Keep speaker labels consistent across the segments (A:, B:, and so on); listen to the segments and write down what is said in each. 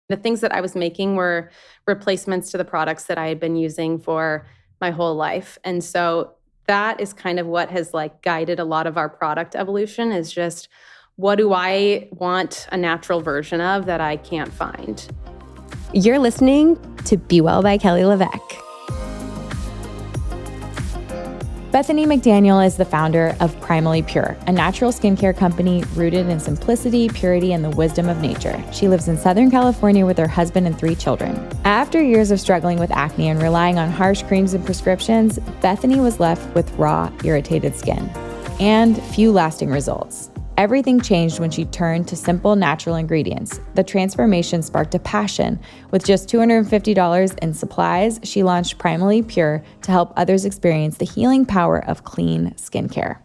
A: The things that I was making were replacements to the products that I had been using for my whole life. And so that is kind of what has like guided a lot of our product evolution, is just, what do I want a natural version of that I can't find?
B: You're listening to Be Well by Kelly LeVeque. Bethany McDaniel is the founder of Primally Pure, a natural skincare company rooted in simplicity, purity, and the wisdom of nature. She lives in Southern California with her husband and 3 children. After years of struggling with acne and relying on harsh creams and prescriptions, Bethany was left with raw, irritated skin and few lasting results. Everything changed when she turned to simple, natural ingredients. The transformation sparked a passion. With just $250 in supplies, she launched Primally Pure to help others experience the healing power of clean skincare.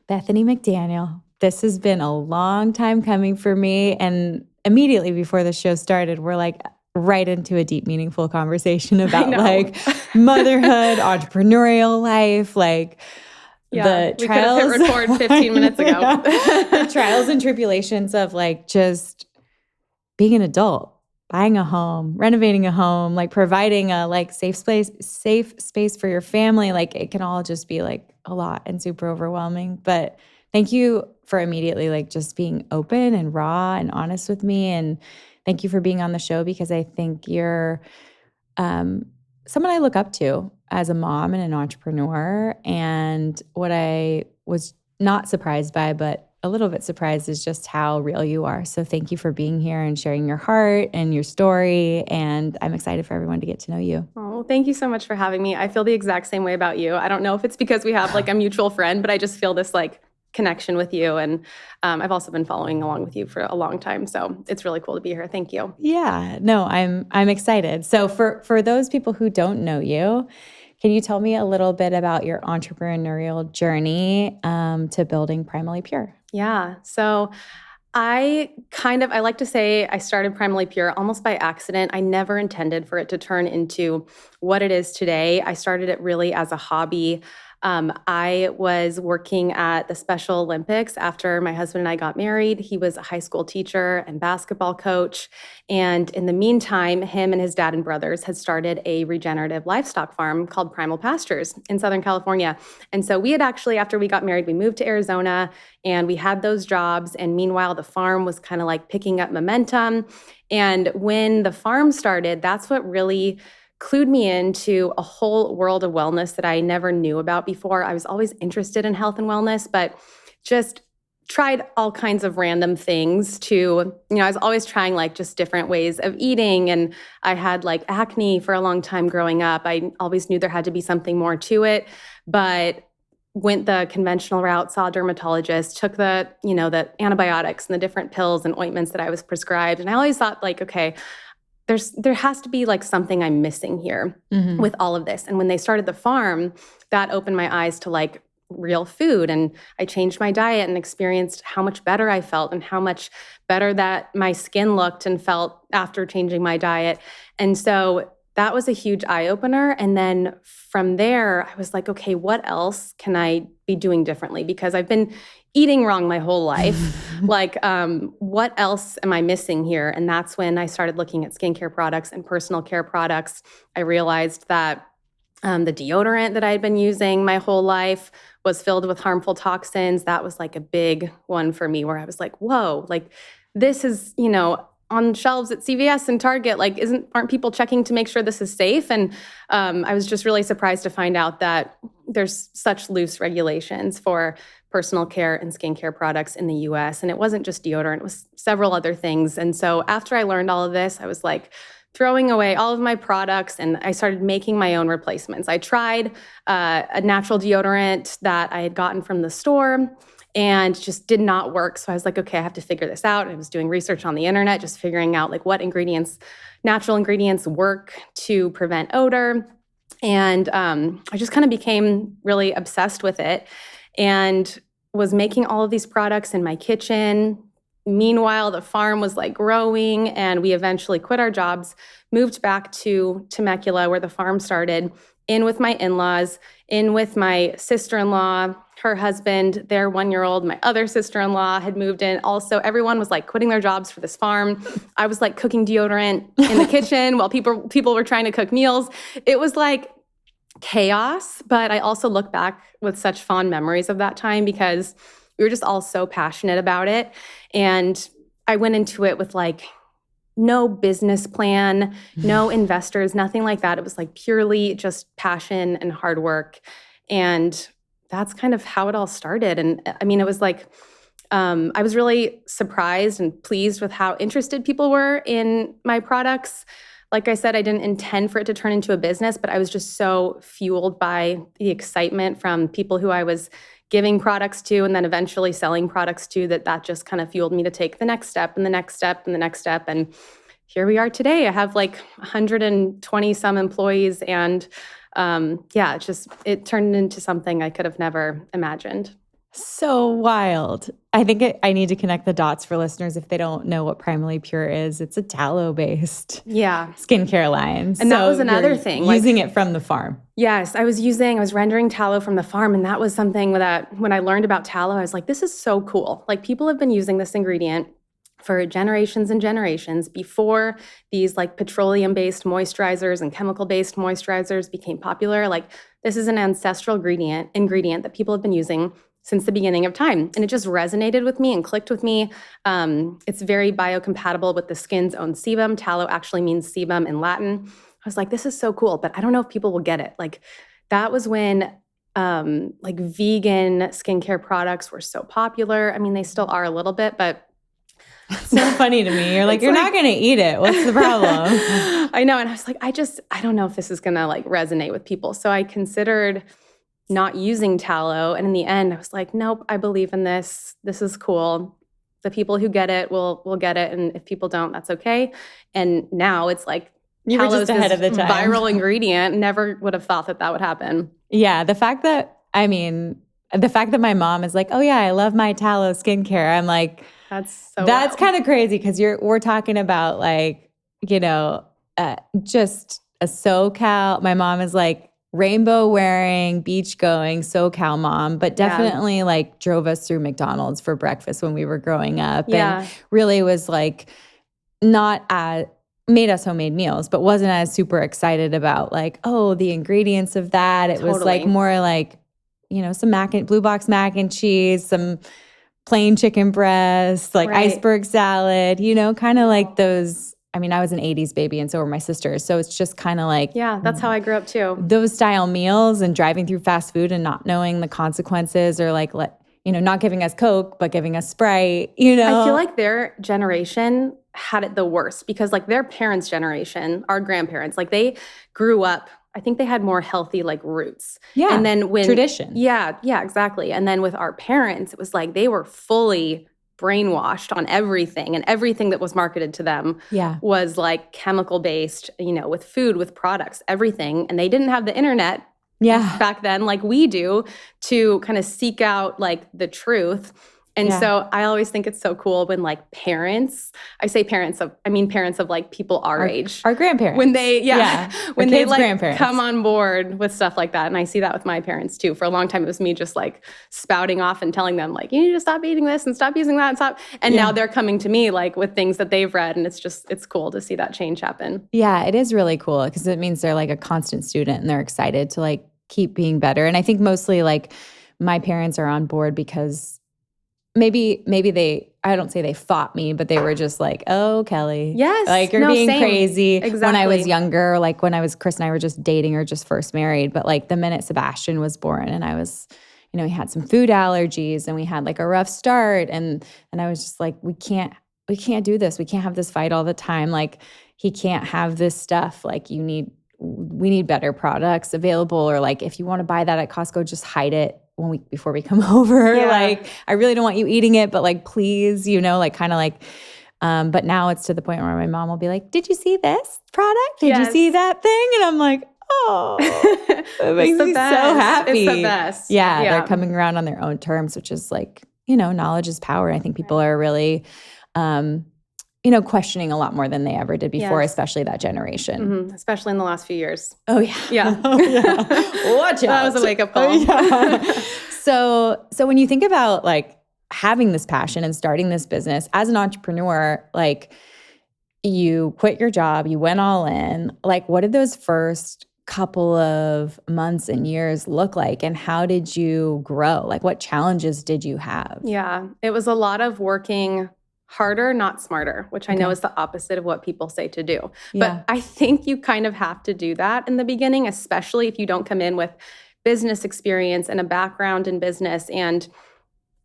B: Bethany McDaniel, this has been a long time coming for me. And immediately before the show started, we're like right into a deep, meaningful conversation about like motherhood, entrepreneurial life, like the trials.
A: We could have hit record 15 minutes ago.
B: The trials and tribulations of like just being an adult, buying a home, renovating a home, like providing a like safe space for your family. Like it can all just be like a lot and super overwhelming. But thank you for immediately like just being open and raw and honest with me. And thank you for being on the show, because I think you're someone I look up to as a mom and an entrepreneur. And what I was not surprised by, but a little bit surprised, is just how real you are. So thank you for being here and sharing your heart and your story. And I'm excited for everyone to get to know you.
A: Oh, thank you so much for having me. I feel the exact same way about you. I don't know if it's because we have like a mutual friend, but I just feel this like connection with you. And I've also been following along with you for a long time. So it's really cool to be here. Thank you.
B: Yeah, no, I'm excited. So for those people who don't know you, can you tell me a little bit about your entrepreneurial journey to building Primally Pure?
A: Yeah. So I like to say I started Primally Pure almost by accident. I never intended for it to turn into what it is today. I started it really as a hobby. I was working at the Special Olympics after my husband and I got married. He was a high school teacher and basketball coach. And in the meantime, him and his dad and brothers had started a regenerative livestock farm called Primal Pastures in Southern California. And so we had actually, after we got married, we moved to Arizona and we had those jobs. And meanwhile, the farm was kind of like picking up momentum. And when the farm started, that's what really clued me into a whole world of wellness that I never knew about before. I was always interested in health and wellness, but just tried all kinds of random things to, I was always trying like just different ways of eating. And I had like acne for a long time growing up. I always knew there had to be something more to it, but went the conventional route, saw a dermatologist, took the antibiotics and the different pills and ointments that I was prescribed. And I always thought like, okay, there has to be like something I'm missing here with all of this. And when they started the farm, that opened my eyes to like real food. And I changed my diet and experienced how much better I felt and how much better that my skin looked and felt after changing my diet. And so that was a huge eye opener. And then from there, I was like, okay, what else can I be doing differently? Because I've been eating wrong my whole life. Like, what else am I missing here? And that's when I started looking at skincare products and personal care products. I realized that the deodorant that I had been using my whole life was filled with harmful toxins. That was like a big one for me, where I was like, whoa, like this is, on shelves at CVS and Target, like aren't people checking to make sure this is safe? And I was just really surprised to find out that there's such loose regulations for personal care and skincare products in the US. And it wasn't just deodorant, it was several other things. And so after I learned all of this, I was like throwing away all of my products and I started making my own replacements. I tried a natural deodorant that I had gotten from the store and just did not work. So I was like, okay, I have to figure this out. I was doing research on the internet, just figuring out like what natural ingredients work to prevent odor. And I just kind of became really obsessed with it and was making all of these products in my kitchen. Meanwhile, the farm was like growing and we eventually quit our jobs, moved back to Temecula where the farm started, in with my in-laws, in with my sister-in-law, her husband, their 1-year-old, my other sister-in-law had moved in. Also, everyone was like quitting their jobs for this farm. I was like cooking deodorant in the kitchen while people were trying to cook meals. It was like chaos, but I also look back with such fond memories of that time because we were just all so passionate about it. And I went into it with like no business plan, no investors, nothing like that. It was like purely just passion and hard work. And that's kind of how it all started. And I mean, it was like, I was really surprised and pleased with how interested people were in my products. Like I said, I didn't intend for it to turn into a business, but I was just so fueled by the excitement from people who I was giving products to and then eventually selling products to that just kind of fueled me to take the next step and the next step and the next step. And here we are today. I have like 120 some employees and it turned into something I could have never imagined.
B: So wild. I think I need to connect the dots for listeners if they don't know what Primally Pure is. It's a tallow-based skincare line.
A: And that was another thing.
B: Using it from the farm.
A: Yes, I was rendering tallow from the farm. And that was something that when I learned about tallow, I was like, this is so cool. Like people have been using this ingredient for generations and generations before these like petroleum-based moisturizers and chemical-based moisturizers became popular. Like this is an ancestral ingredient that people have been using since the beginning of time. And it just resonated with me and clicked with me. It's very biocompatible with the skin's own sebum. Tallow actually means sebum in Latin. I was like, this is so cool, but I don't know if people will get it. Like that was when like vegan skincare products were so popular. I mean, they still are a little bit, but
B: it's so funny to me. You're like, you're not going to eat it. What's the problem?
A: I know. And I was like, I don't know if this is going to like resonate with people. So I considered not using tallow. And in the end, I was like, nope, I believe in this. This is cool. The people who get it will get it. And if people don't, that's okay. And now it's like, tallow is ahead of the time. Viral ingredient. Never would have thought that would happen.
B: Yeah. The fact that my mom is like, oh yeah, I love my tallow skincare. I'm like, that's kind of crazy because we're talking about like, just a SoCal. My mom is like rainbow wearing, beach going SoCal mom, but definitely like drove us through McDonald's for breakfast when we were growing up and really was like made us homemade meals, but wasn't as super excited about like, oh, the ingredients of that. It was like more like, some blue box mac and cheese, some plain chicken breast, like iceberg salad, kind of like those. I mean, I was an 80s baby and so were my sisters. So it's just kind of like.
A: Yeah, that's how I grew up too.
B: Those style meals and driving through fast food and not knowing the consequences or like, not giving us Coke, but giving us Sprite, I
A: feel like their generation had it the worst because like their parents' generation, our grandparents, like they grew up, I think they had more healthy like roots.
B: Yeah.
A: And then
B: tradition.
A: Yeah, exactly. And then with our parents, it was like they were fully brainwashed on everything and everything that was marketed to them was like chemical based, with food, with products, everything. And they didn't have the internet back then like we do to kind of seek out like the truth. And so I always think it's so cool when like parents, I say parents of like people our age.
B: Our grandparents.
A: When they, when they like come on board with stuff like that. And I see that with my parents too. For a long time, it was me just like spouting off and telling them like, you need to stop eating this and stop using that and stop. And now they're coming to me like with things that they've read. And it's cool to see that change happen.
B: Yeah, it is really cool because it means they're like a constant student and they're excited to like keep being better. And I think mostly like my parents are on board because maybe I don't say they fought me, but they were just like, oh, Kelly.
A: Yes.
B: Like you're being crazy.
A: Exactly.
B: When I was younger, like when Chris and I were just dating or just first married. But like the minute Sebastian was born and I was, we had some food allergies and we had like a rough start. And I was just like, we can't do this. We can't have this fight all the time. Like he can't have this stuff. Like we need better products available. Or like, if you want to buy that at Costco, just hide it before we come over. Like, I really don't want you eating it, but like, please, like kind of like, but now it's to the point where my mom will be like, did you see this product? Did you see that thing? And I'm like, oh, it makes me so happy.
A: It's the best.
B: Yeah. They're coming around on their own terms, which is like, knowledge is power. I think people are really, questioning a lot more than they ever did before,
A: Yes.
B: especially that generation.
A: Mm-hmm. Especially in the last few years.
B: Oh, yeah.
A: Yeah.
B: Oh, yeah. Watch out.
A: That was a wake-up call.
B: Oh, yeah. So when you think about like having this passion and starting this business as an entrepreneur, like you quit your job, you went all in, like what did those first couple of months and years look like, and how did you grow? Like what challenges did you have?
A: Yeah, it was a lot of working harder, not smarter, which I know is the opposite of what people say to do.
B: Yeah.
A: But I think you kind of have to do that in the beginning, especially if you don't come in with business experience and a background in business and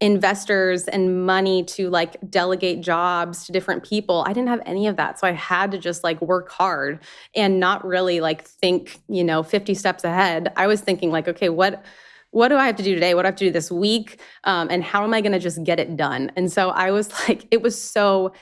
A: investors and money to like delegate jobs to different people. I didn't have any of that. So I had to just like work hard and not really like think, 50 steps ahead. I was thinking like, okay, what do I have to do today? What do I have to do this week? And how am I going to just get it done? And so I was like, it was so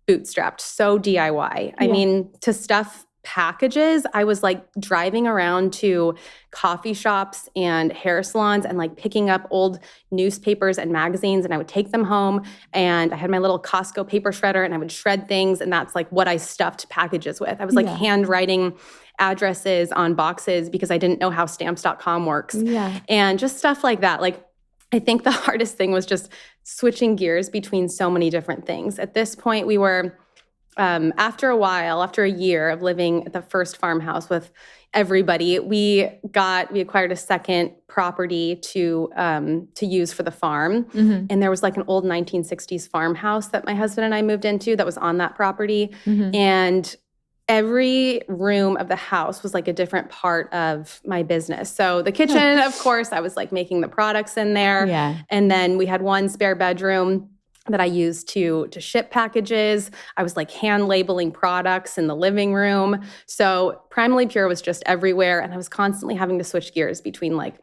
A: bootstrapped, so DIY. I mean, to stuff packages, I was like driving around to coffee shops and hair salons and like picking up old newspapers and magazines, and I would take them home, and I had my little Costco paper shredder and I would shred things, and that's like what I stuffed packages with. I was like handwriting addresses on boxes because I didn't know how stamps.com works. And just stuff like that. Like I think the hardest thing was just switching gears between so many different things. At this point, we were after a year of living at the first farmhouse with everybody, we acquired a second property to use for the farm. Mm-hmm. And there was like an old 1960s farmhouse that my husband and I moved into that was on that property. Mm-hmm. And every room of the house was like a different part of my business. So the kitchen, of course, I was like making the products in there. Yeah. And then we had one spare bedroom that I used to ship packages. I was like hand labeling products in the living room. So Primally Pure was just everywhere. And I was constantly having to switch gears between like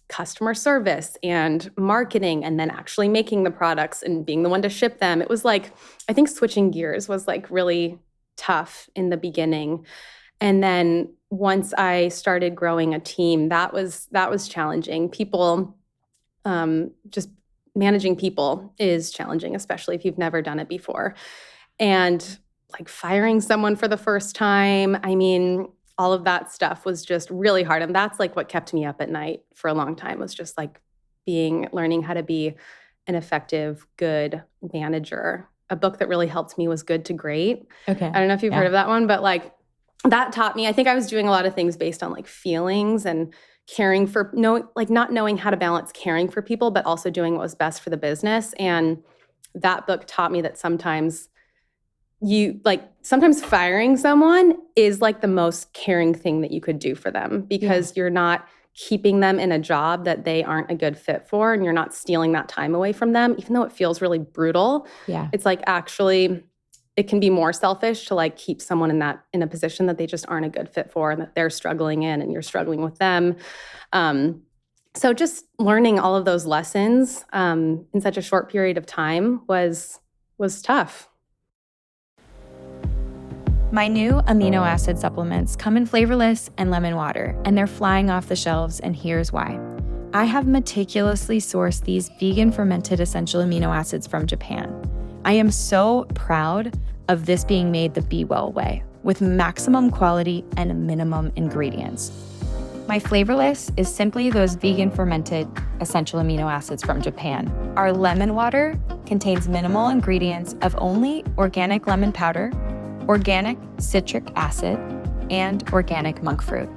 A: customer service and marketing and then actually making the products and being the one to ship them. It was like, I think switching gears was like really tough in the beginning. And then once I started growing a team, that was challenging. People, just managing people is challenging, especially if you've never done it before. And like firing someone for the first time, I mean, all of that stuff was just really hard. And that's like what kept me up at night for a long time, was just like learning how to be an effective, good manager. A book that really helped me was Good to Great. Okay. I don't know if you've heard of that one, but like that taught me, I think I was doing a lot of things based on like feelings and caring for not knowing how to balance caring for people, but also doing what was best for the business. And that book taught me that sometimes firing someone is like the most caring thing that you could do for them, because you're not keeping them in a job that they aren't a good fit for, and you're not stealing that time away from them, even though it feels really brutal. Yeah. It's like actually it can be more selfish to like keep someone in a position that they just aren't a good fit for and that they're struggling in and you're struggling with them. So just learning all of those lessons in such a short period of time was tough.
B: My new amino acid supplements come in flavorless and lemon water, and they're flying off the shelves, and here's why. I have meticulously sourced these vegan fermented essential amino acids from Japan. I am so proud of this being made the Be Well way, with maximum quality and minimum ingredients. My flavorless is simply those vegan fermented essential amino acids from Japan. Our lemon water contains minimal ingredients of only organic lemon powder, organic citric acid, and organic monk fruit.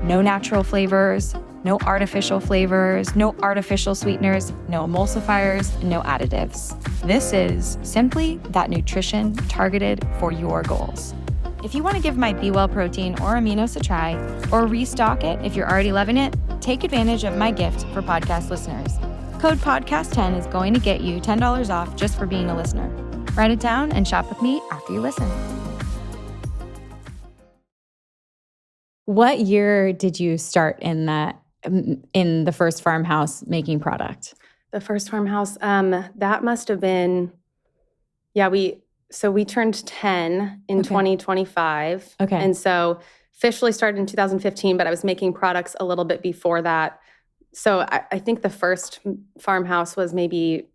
B: No natural flavors, no artificial flavors, no artificial sweeteners, no emulsifiers, no additives. This is simply that nutrition targeted for your goals. If you want to give my Be Well protein or aminos a try, or restock it if you're already loving it, take advantage of my gift for podcast listeners. Code podcast10 is going to get you $10 off just for being a listener. Write it down and shop with me after you listen. What year did you start in the first farmhouse making product?
A: The first farmhouse, that must have been, we turned 10 in 2025. Okay. And so officially started in 2015, but I was making products a little bit before that. So I think the first farmhouse was maybe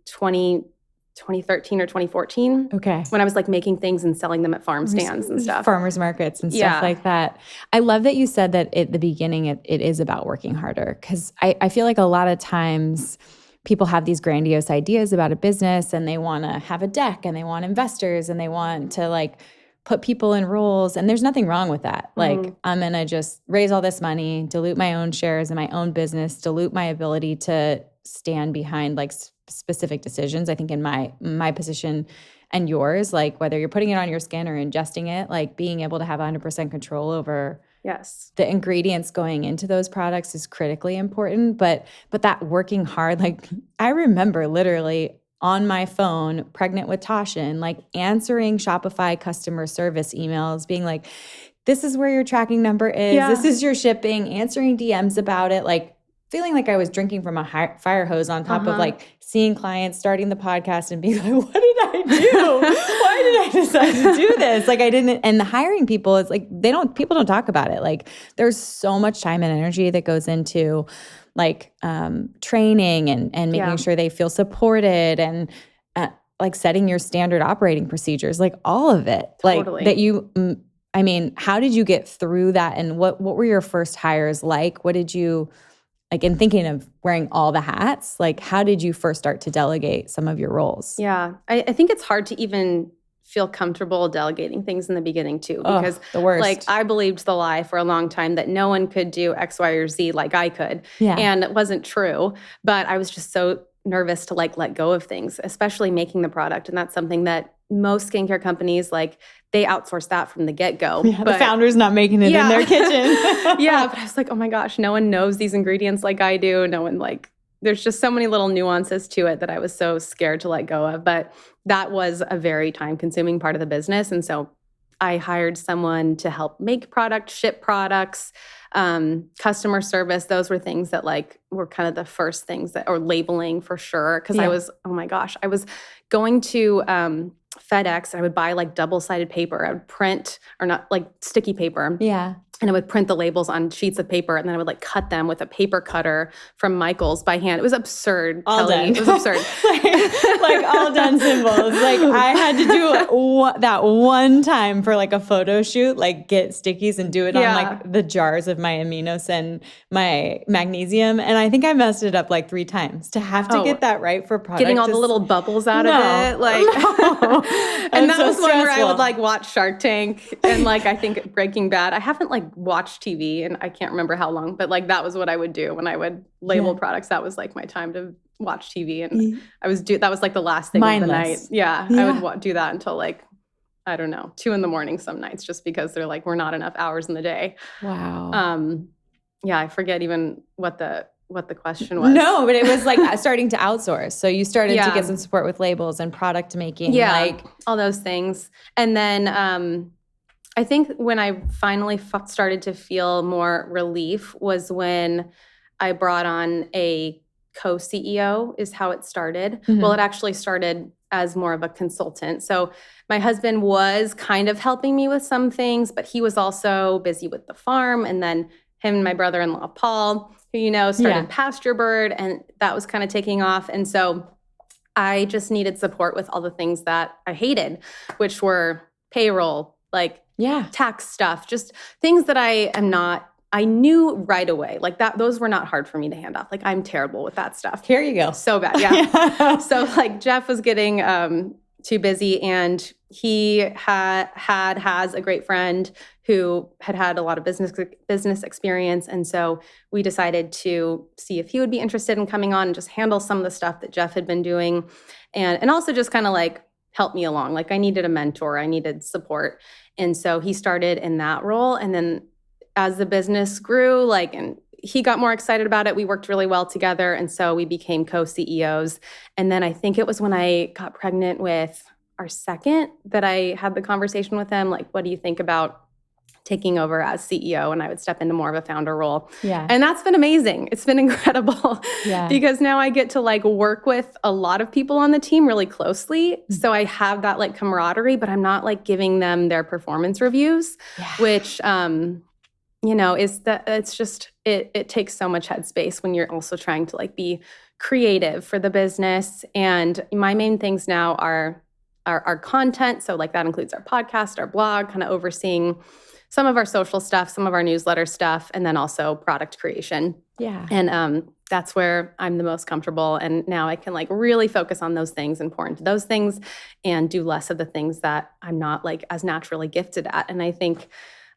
A: 2013 or 2014.
B: Okay.
A: When I was like making things and selling them at farm stands and stuff.
B: Farmers markets and stuff like that. I love that you said that at the beginning it is about working harder, because I feel like a lot of times people have these grandiose ideas about a business and they want to have a deck and they want investors and they want to like put people in roles, and there's nothing wrong with that. Like, I'm going to just raise all this money, dilute my own shares in my own business, dilute my ability to stand behind like specific decisions. I think in my position and yours, like whether you're putting it on your skin or ingesting it, like being able to have 100% control over the ingredients going into those products is critically important. But that working hard, like I remember literally on my phone, pregnant with Tashin, like answering Shopify customer service emails, being like, this is where your tracking number is. Yeah. This is your shipping, answering DMs about it, like feeling like I was drinking from a fire hose on top of like seeing clients, starting the podcast and being like, what did I do? Why did I decide to do this? Like I didn't, and the hiring people, it's like, people don't talk about it. Like there's so much time and energy that goes into like training and making sure they feel supported and like setting your standard operating procedures, like all of it. Totally. Like that you, I mean, how did you get through that? And what were your first hires like? What did you, like in thinking of wearing all the hats, like how did you first start to delegate some of your roles? Yeah, I think it's hard to even feel comfortable delegating things in the beginning too, because the worst.
A: Like I believed the lie for a long time that no one could do X, Y, or Z like I could. Yeah. And it wasn't true, but I was just so nervous to like let go of things, especially making the product. And that's something that most skincare companies, like they outsource that from the get-go.
B: Yeah, but the founder's not making it in their kitchen.
A: Yeah, but I was like, oh my gosh, no one knows these ingredients like I do. No one like, there's just so many little nuances to it that I was so scared to let go of. But that was a very time-consuming part of the business. And so I hired someone to help make products, ship products, customer service. Those were things that like were kind of the first things that, or labeling for sure. Cause I was, oh my gosh, I was going to FedEx. I would buy like double-sided paper. I would print, or not like sticky paper. Yeah. And I would print the labels on sheets of paper, and then I would like cut them with a paper cutter from Michael's by hand. It was absurd, all Kelly. Done. It was absurd.
B: like all done symbols. Like I had to do that one time for like a photo shoot, like get stickies and do it on like the jars of my aminos and my magnesium. And I think I messed it up like 3 times to have to get that right for product.
A: Getting all the little bubbles out of it. Like, and that was one where I would like watch Shark Tank and like I think Breaking Bad. I haven't like watched TV and I can't remember how long, but like that was what I would do when I would label products. That was like my time to watch TV, and that was like the last thing of the night. Yeah, I would do that until like, I don't know, 2 a.m. some nights, just because they're like, we're not enough hours in the day. Wow. Yeah, I forget even what the question was.
B: No, but it was like starting to outsource. So you started to get some support with labels and product making.
A: Yeah,
B: like
A: all those things. And then I think when I finally started to feel more relief was when I brought on a co-CEO, is how it started. Mm-hmm. Well, it actually started as more of a consultant. So my husband was kind of helping me with some things, but he was also busy with the farm. And then him and my brother-in-law, Paul, who started Pasture Bird, and that was kind of taking off. And so I just needed support with all the things that I hated, which were payroll, like tax stuff, just things that I knew right away. Like that, those were not hard for me to hand off. Like I'm terrible with that stuff.
B: Here you go.
A: So bad. Yeah. So like Jeff was getting too busy, and he has a great friend who had a lot of business experience. And so we decided to see if he would be interested in coming on and just handle some of the stuff that Jeff had been doing. And also just kind of like help me along. Like I needed a mentor, I needed support. And so he started in that role. And then as the business grew, and he got more excited about it, we worked really well together. And so we became co-CEOs. And then I think it was when I got pregnant with our second that I had the conversation with him, like, what do you think about taking over as CEO? And I would step into more of a founder role. Yeah. And that's been amazing. It's been incredible because now I get to like work with a lot of people on the team really closely. Mm-hmm. So I have that like camaraderie, but I'm not like giving them their performance reviews, which, is that it's just, it takes so much headspace when you're also trying to like be creative for the business. And my main things now are our content. So like that includes our podcast, our blog, kind of overseeing some of our social stuff, some of our newsletter stuff, and then also product creation.
B: Yeah.
A: And that's where I'm the most comfortable. And now I can like really focus on those things and pour into those things and do less of the things that I'm not like as naturally gifted at. And I think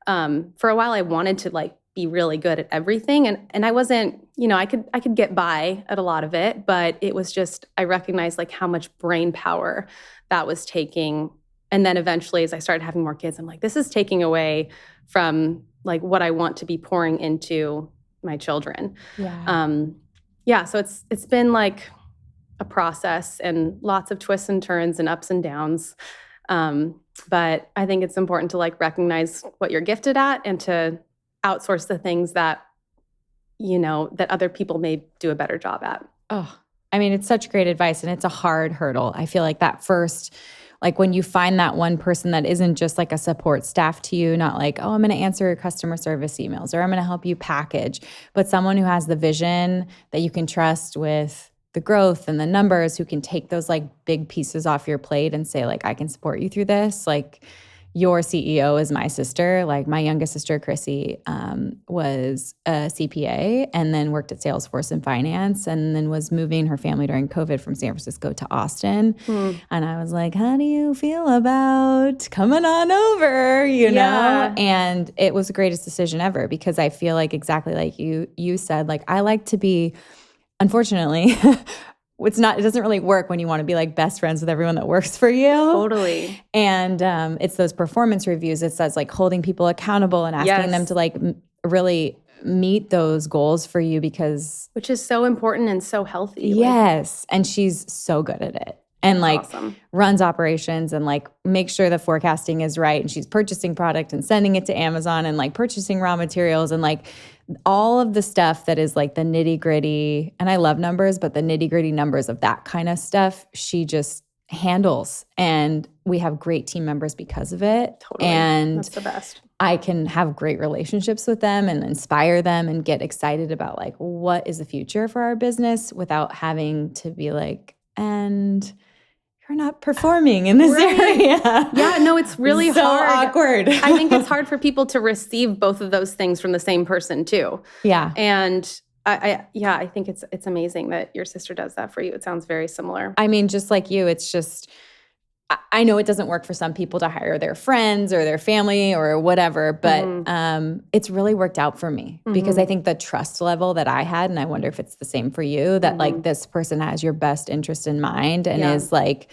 A: for a while I wanted to like be really good at everything. And I wasn't, I could get by at a lot of it, but it was just, I recognized like how much brain power that was taking. And then eventually as I started having more kids, I'm like, this is taking away from like what I want to be pouring into my children.
B: Yeah.
A: So it's been like a process and lots of twists and turns and ups and downs. But I think it's important to like recognize what you're gifted at and to outsource the things that, that other people may do a better job at.
B: Oh, I mean, it's such great advice and it's a hard hurdle. I feel like that first, like when you find that one person that isn't just like a support staff to you, not like, oh, I'm going to answer your customer service emails or I'm going to help you package, but someone who has the vision that you can trust with the growth and the numbers, who can take those like big pieces off your plate and say like, I can support you through this. Like your CEO is my sister. Like my youngest sister, Chrissy, was a CPA and then worked at Salesforce in finance and then was moving her family during COVID from San Francisco to Austin. And I was like, how do you feel about coming on over, know? And it was the greatest decision ever because I feel like exactly like you said, like I like to be, unfortunately, it doesn't really work when you want to be like best friends with everyone that works for you.
A: Totally.
B: And it's those performance reviews. It says like holding people accountable and asking them to like really meet those goals for you which
A: is so important and so healthy.
B: Yes. And she's so good at it. And like awesome. Runs operations and like make sure the forecasting is right. And she's purchasing product and sending it to Amazon and like purchasing raw materials and like all of the stuff that is like the nitty gritty. And I love numbers, but the nitty gritty numbers of that kind of stuff, she just handles. And we have great team members because of it.
A: Totally.
B: And
A: that's the best.
B: I can have great relationships with them and inspire them and get excited about like, what is the future for our business without having to be like, and you're not performing in this area.
A: Yeah, no, it's really
B: so
A: hard.
B: Awkward.
A: I think it's hard for people to receive both of those things from the same person too.
B: Yeah.
A: And I think it's amazing that your sister does that for you. It sounds very similar.
B: I mean, just like you, it's just, I know it doesn't work for some people to hire their friends or their family or whatever, but it's really worked out for me because I think the trust level that I had, and I wonder if it's the same for you, that like this person has your best interest in mind and is like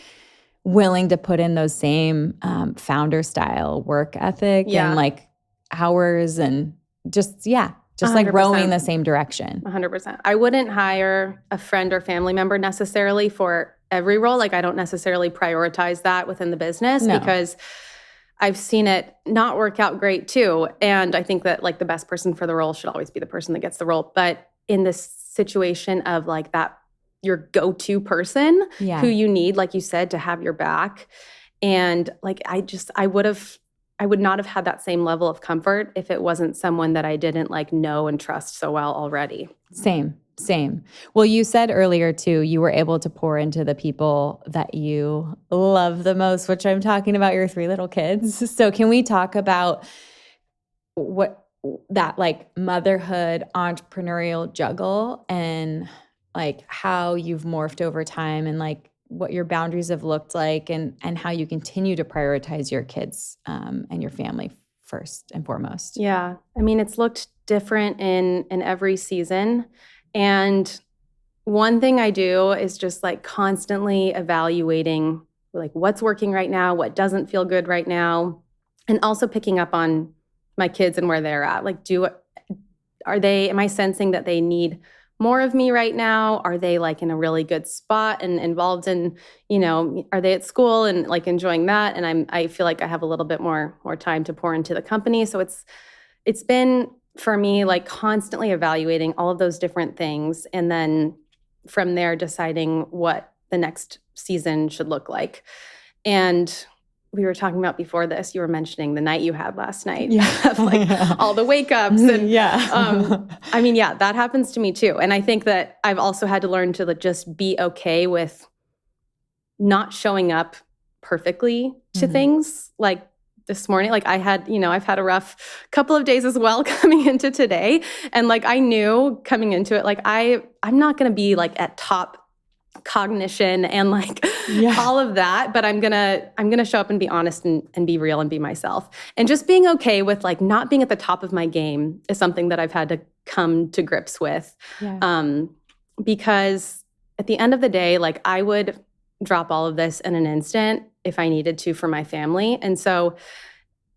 B: willing to put in those same founder style work ethic and like hours and just 100%. Like rowing the same direction.
A: 100%. I wouldn't hire a friend or family member necessarily for every role. Like I don't necessarily prioritize that within the business because I've seen it not work out great too. And I think that like the best person for the role should always be the person that gets the role. But in this situation of like that, your go-to person who you need, like you said, to have your back. And like, I would not have had that same level of comfort if it wasn't someone that I didn't like know and trust so well already.
B: Same. Well, you said earlier too, you were able to pour into the people that you love the most, which I'm talking about your 3 little kids. So can we talk about what that like motherhood, entrepreneurial juggle and like how you've morphed over time and like what your boundaries have looked like and how you continue to prioritize your kids and your family first and foremost?
A: Yeah. I mean, it's looked different in every season. And one thing I do is just like constantly evaluating like what's working right now, what doesn't feel good right now, and also picking up on my kids and where they're at. Like, am I sensing that they need more of me right now? Are they like in a really good spot and involved in, are they at school and like enjoying that? And I feel like I have a little bit more time to pour into the company. So it's been for me like constantly evaluating all of those different things. And then from there deciding what the next season should look like. And we were talking about before this, you were mentioning the night you had last night,
B: Yeah.
A: of like all the wake ups. And
B: Yeah.
A: I mean, yeah, that happens to me too. And I think that I've also had to learn to just be okay with not showing up perfectly to things. Like this morning, like I've had a rough couple of days as well coming into today. And like I knew coming into it, like I'm not going to be like at top cognition and like all of that, but I'm gonna show up and be honest and be real and be myself. And just being okay with like not being at the top of my game is something that I've had to come to grips with. Because at the end of the day, like I would drop all of this in an instant if I needed to for my family. And so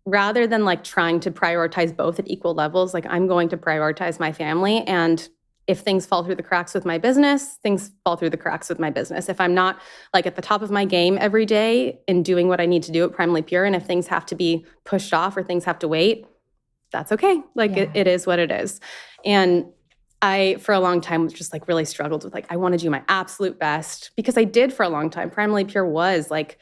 A: rather than like trying to prioritize both at equal levels, like I'm going to prioritize my family. And if things fall through the cracks with my business, things fall through the cracks with my business. If I'm not like at the top of my game every day and doing what I need to do at Primally Pure, and if things have to be pushed off or things have to wait, that's okay. Like it is what it is. And I, for a long time, was just like really struggled with like, I want to do my absolute best because I did for a long time. Primally Pure was like,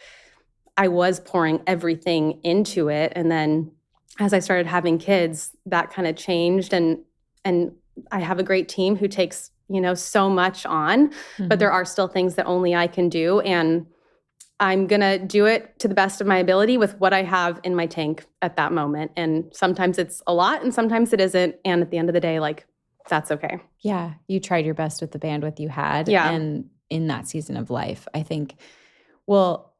A: I was pouring everything into it. And then as I started having kids, that kind of changed. And I have a great team who takes, so much on, but there are still things that only I can do. And I'm going to do it to the best of my ability with what I have in my tank at that moment. And sometimes it's a lot and sometimes it isn't. And at the end of the day, like, that's okay.
B: Yeah. You tried your best with the bandwidth you had.
A: Yeah.
B: And in that season of life, I think, well,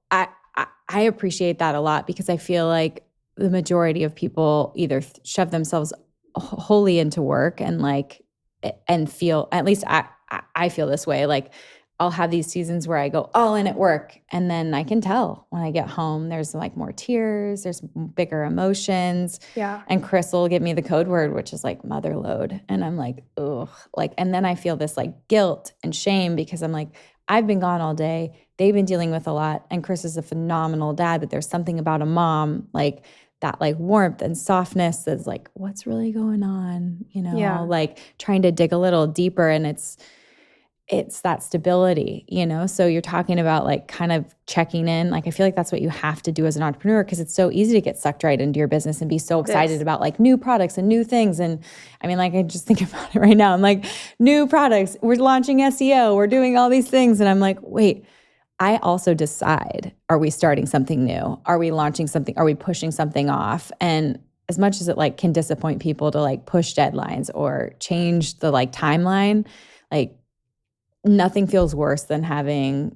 B: I appreciate that a lot because I feel like the majority of people either shove themselves wholly into work and feel, at least I feel this way, like I'll have these seasons where I go all in at work and then I can tell when I get home there's like more tears, there's bigger emotions.
A: Yeah.
B: And Chris will give me the code word, which is like mother load. And I'm like, ugh. Like, and then I feel this like guilt and shame because I'm like, I've been gone all day. They've been dealing with a lot. And Chris is a phenomenal dad, but there's something about a mom, like that like warmth and softness that's like, what's really going on? Like trying to dig a little deeper and it's that stability, So you're talking about like kind of checking in. Like I feel like that's what you have to do as an entrepreneur because it's so easy to get sucked right into your business and be so excited about like new products and new things. And I mean, like I just think about it right now. I'm like, new products, we're launching SEO, we're doing all these things. And I'm like, wait, I also decide, are we starting something new? Are we launching something? Are we pushing something off? And as much as it like can disappoint people to like push deadlines or change the like timeline, like nothing feels worse than having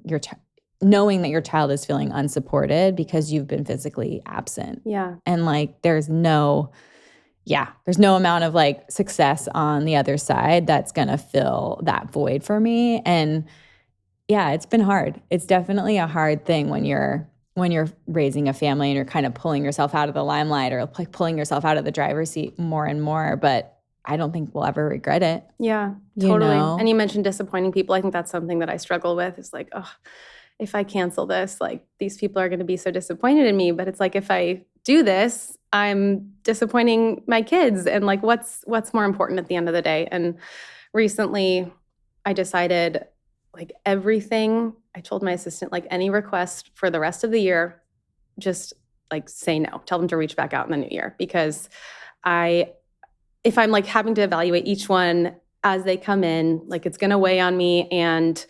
B: knowing that your child is feeling unsupported because you've been physically absent.
A: Yeah.
B: And like there's no amount of like success on the other side that's going to fill that void for me. And yeah, it's been hard. It's definitely a hard thing when you're raising a family and you're kind of pulling yourself out of the limelight or like pulling yourself out of the driver's seat more and more. But I don't think we'll ever regret it.
A: Yeah, totally. And you mentioned disappointing people. I think that's something that I struggle with. It's like, oh, if I cancel this, like these people are going to be so disappointed in me. But it's like, if I do this, I'm disappointing my kids. And like, what's more important at the end of the day? And recently I decided like everything, I told my assistant, like any request for the rest of the year, just like say no, tell them to reach back out in the new year. Because if I'm like having to evaluate each one as they come in, like it's going to weigh on me. And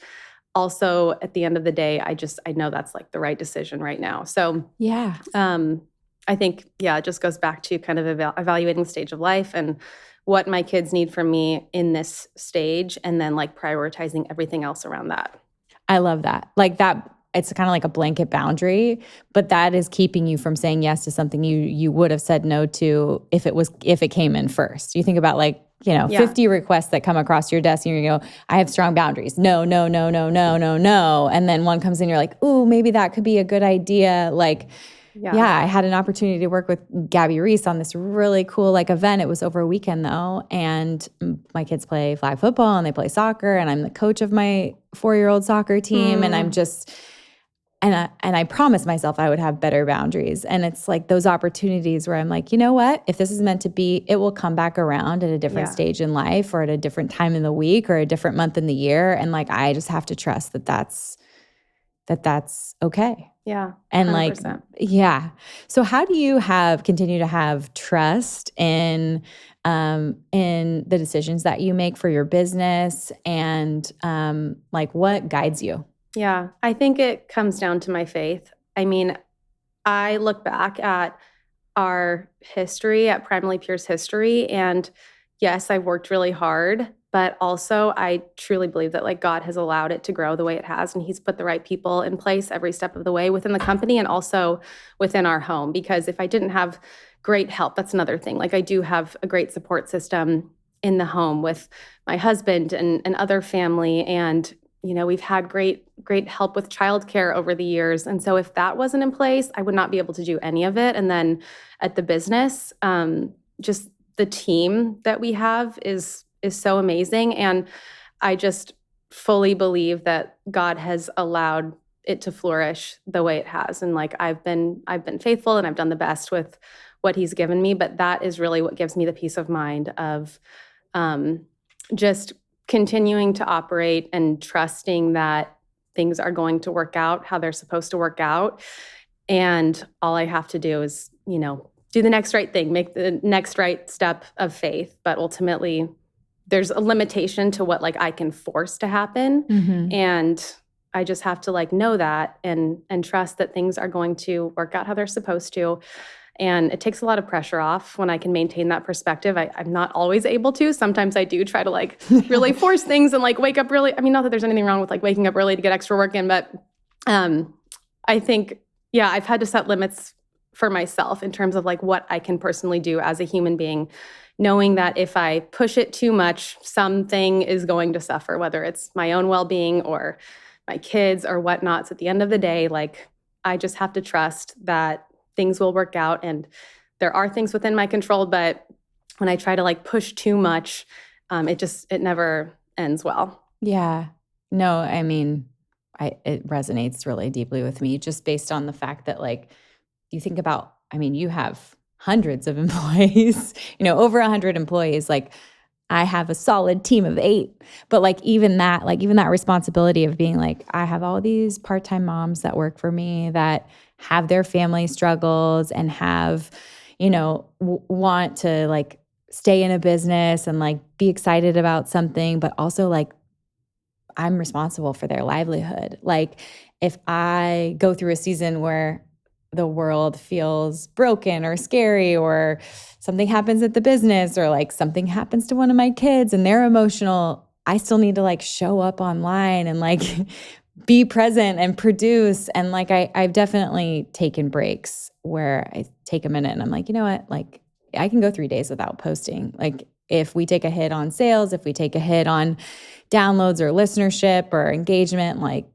A: also at the end of the day, I know that's like the right decision right now. So
B: yeah,
A: I think, it just goes back to kind of evaluating the stage of life and what my kids need from me in this stage, and then like prioritizing everything else around that.
B: I love that. Like that, it's kind of like a blanket boundary, but that is keeping you from saying yes to something you would have said no to if it came in first. You think about like, 50 requests that come across your desk and you go, I have strong boundaries. No, no, no, no, no, no, no. And then one comes in, you're like, ooh, maybe that could be a good idea. Like, I had an opportunity to work with Gabby Reese on this really cool like event. It was over a weekend though. And my kids play flag football and they play soccer. And I'm the coach of my 4-year-old soccer team. And I'm just, and I promised myself I would have better boundaries. And it's like those opportunities where I'm like, you know what? If this is meant to be, it will come back around at a different stage in life or at a different time in the week or a different month in the year. And like, I just have to trust that that's that that's okay.
A: Yeah.
B: And
A: 100%.
B: yeah. So how do you continue to have trust in the decisions that you make for your business, and what guides you?
A: Yeah. I think it comes down to my faith. I mean, I look back at our history, at Primally Pure's history, and yes, I've worked really hard, but also I truly believe that like God has allowed it to grow the way it has, and He's put the right people in place every step of the way within the company and also within our home. Because if I didn't have great help, that's another thing. Like I do have a great support system in the home with my husband and other family, and we've had great help with childcare over the years. And so if that wasn't in place, I would not be able to do any of it. And then at the business, just the team that we have is so amazing. And I just fully believe that God has allowed it to flourish the way it has. And like I've been faithful and I've done the best with what He's given me. But that is really what gives me the peace of mind of just continuing to operate and trusting that things are going to work out how they're supposed to work out. And all I have to do is, do the next right thing, make the next right step of faith. But ultimately, there's a limitation to what like I can force to happen.
B: Mm-hmm.
A: And I just have to like know that and trust that things are going to work out how they're supposed to. And it takes a lot of pressure off when I can maintain that perspective. I'm not always able to. Sometimes I do try to like really force things and like wake up really. I mean, not that there's anything wrong with like waking up early to get extra work in, but I think, yeah, I've had to set limits for myself in terms of like what I can personally do as a human being, knowing that if I push it too much, something is going to suffer, whether it's my own well-being or my kids or whatnot. So at the end of the day, like I just have to trust that things will work out. And there are things within my control, but when I try to like push too much, it never ends well.
B: Yeah. No, I mean, it resonates really deeply with me just based on the fact that like you think about, I mean, you have hundreds of employees, over 100 employees. Like I have a solid team of 8, but even that responsibility of being like, I have all these part-time moms that work for me that have their family struggles and have, want to like stay in a business and like be excited about something, but also like I'm responsible for their livelihood. Like if I go through a season where the world feels broken or scary or something happens at the business or like something happens to one of my kids and they're emotional, I still need to like show up online and like be present and produce. And like I've definitely taken breaks where I take a minute and I'm like, you know what, like I can go 3 days without posting. Like if we take a hit on sales, if we take a hit on downloads or listenership or engagement, like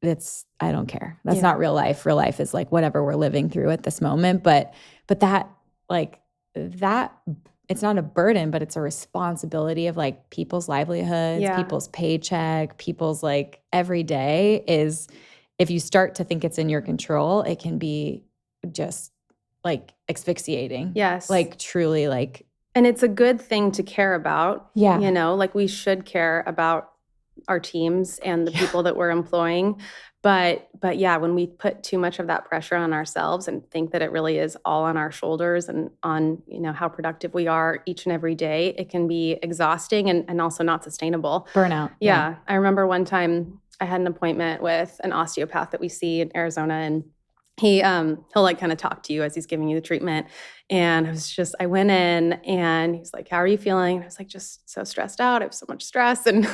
B: I don't care. That's not real life. Real life is like whatever we're living through at this moment. But that it's not a burden, but it's a responsibility of like people's livelihoods, people's paycheck, people's like every day is, if you start to think it's in your control, it can be just like asphyxiating.
A: Yes.
B: Like truly like.
A: And it's a good thing to care about.
B: Yeah.
A: Like we should care about our teams and the people that we're employing. But yeah, when we put too much of that pressure on ourselves and think that it really is all on our shoulders and on, how productive we are each and every day, it can be exhausting and also not sustainable.
B: Burnout.
A: Yeah. I remember one time I had an appointment with an osteopath that we see in Arizona, and he'll like kind of talk to you as he's giving you the treatment. And I went in and he was like, how are you feeling? And I was like, just so stressed out. I have so much stress. And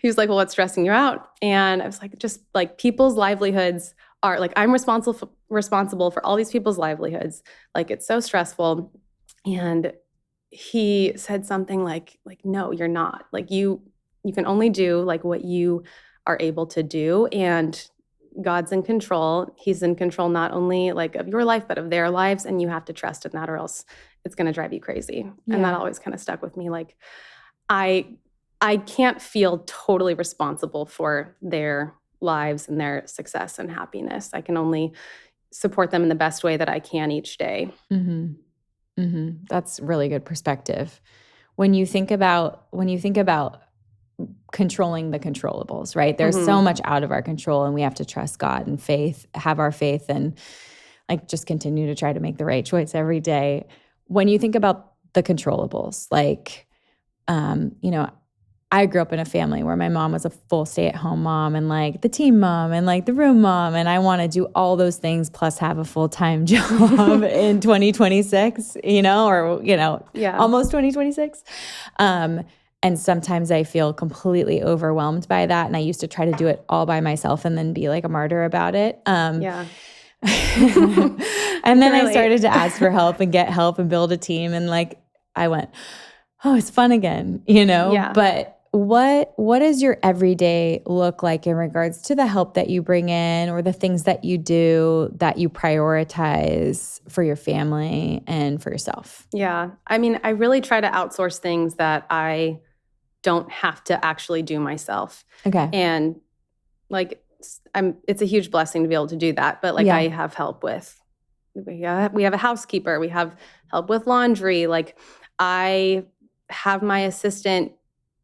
A: he was like, well, what's stressing you out? And I was like, just like people's livelihoods are like, I'm responsible for all these people's livelihoods. Like it's so stressful. And he said something like, no, you're not. Like you can only do like what you are able to do. And God's in control. He's in control not only like of your life, but of their lives. And you have to trust in that or else it's going to drive you crazy. Yeah. And that always kind of stuck with me. Like I can't feel totally responsible for their lives and their success and happiness. I can only support them in the best way that I can each day.
B: Mm-hmm. Mm-hmm. That's really good perspective. When you think about controlling the controllables, right? There's so much out of our control, and we have to trust God and have our faith, and like just continue to try to make the right choice every day. When you think about the controllables, like, I grew up in a family where my mom was a full stay-at-home mom and like the team mom and like the room mom. And I want to do all those things plus have a full-time job in 2026, almost 2026. And sometimes I feel completely overwhelmed by that. And I used to try to do it all by myself and then be like a martyr about it.
A: Yeah.
B: And then I started to ask for help and get help and build a team. And like, I went, oh, it's fun again,
A: Yeah.
B: But what does your everyday look like in regards to the help that you bring in or the things that you do that you prioritize for your family and for yourself?
A: Yeah. I mean, I really try to outsource things that I don't have to actually do myself.
B: Okay.
A: And like, it's a huge blessing to be able to do that. But like, I have help with, we have a housekeeper, we have help with laundry. Like, I have my assistant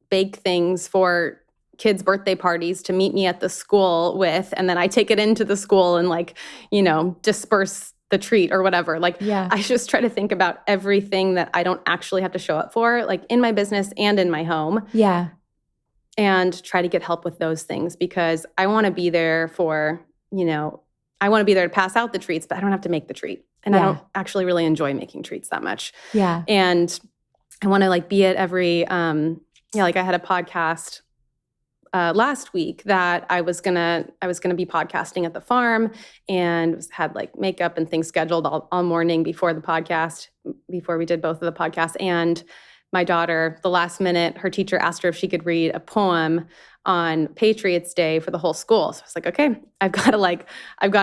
A: bake things for kids' birthday parties to meet me at the school with, and then I take it into the school and like, disperse the treat or whatever. Like, I just try to think about everything that I don't actually have to show up for, like in my business and in my home.
B: Yeah.
A: And try to get help with those things because I want to be there for, I want to be there to pass out the treats, but I don't have to make the treat. And I don't actually really enjoy making treats that much.
B: Yeah.
A: And I want to like be at every, like I had a podcast last week that I was gonna be podcasting at the farm and had like makeup and things scheduled all morning before the podcast, before we did both of the podcasts. And my daughter, the last minute, her teacher asked her if she could read a poem on Patriots Day for the whole school. So I was like, okay, I've got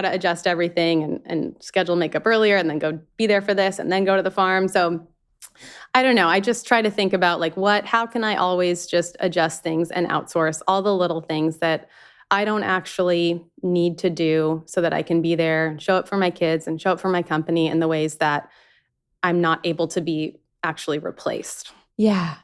A: to adjust everything and schedule makeup earlier and then go be there for this and then go to the farm. So I don't know. I just try to think about like how can I always just adjust things and outsource all the little things that I don't actually need to do so that I can be there and show up for my kids and show up for my company in the ways that I'm not able to be actually replaced.
B: Yeah.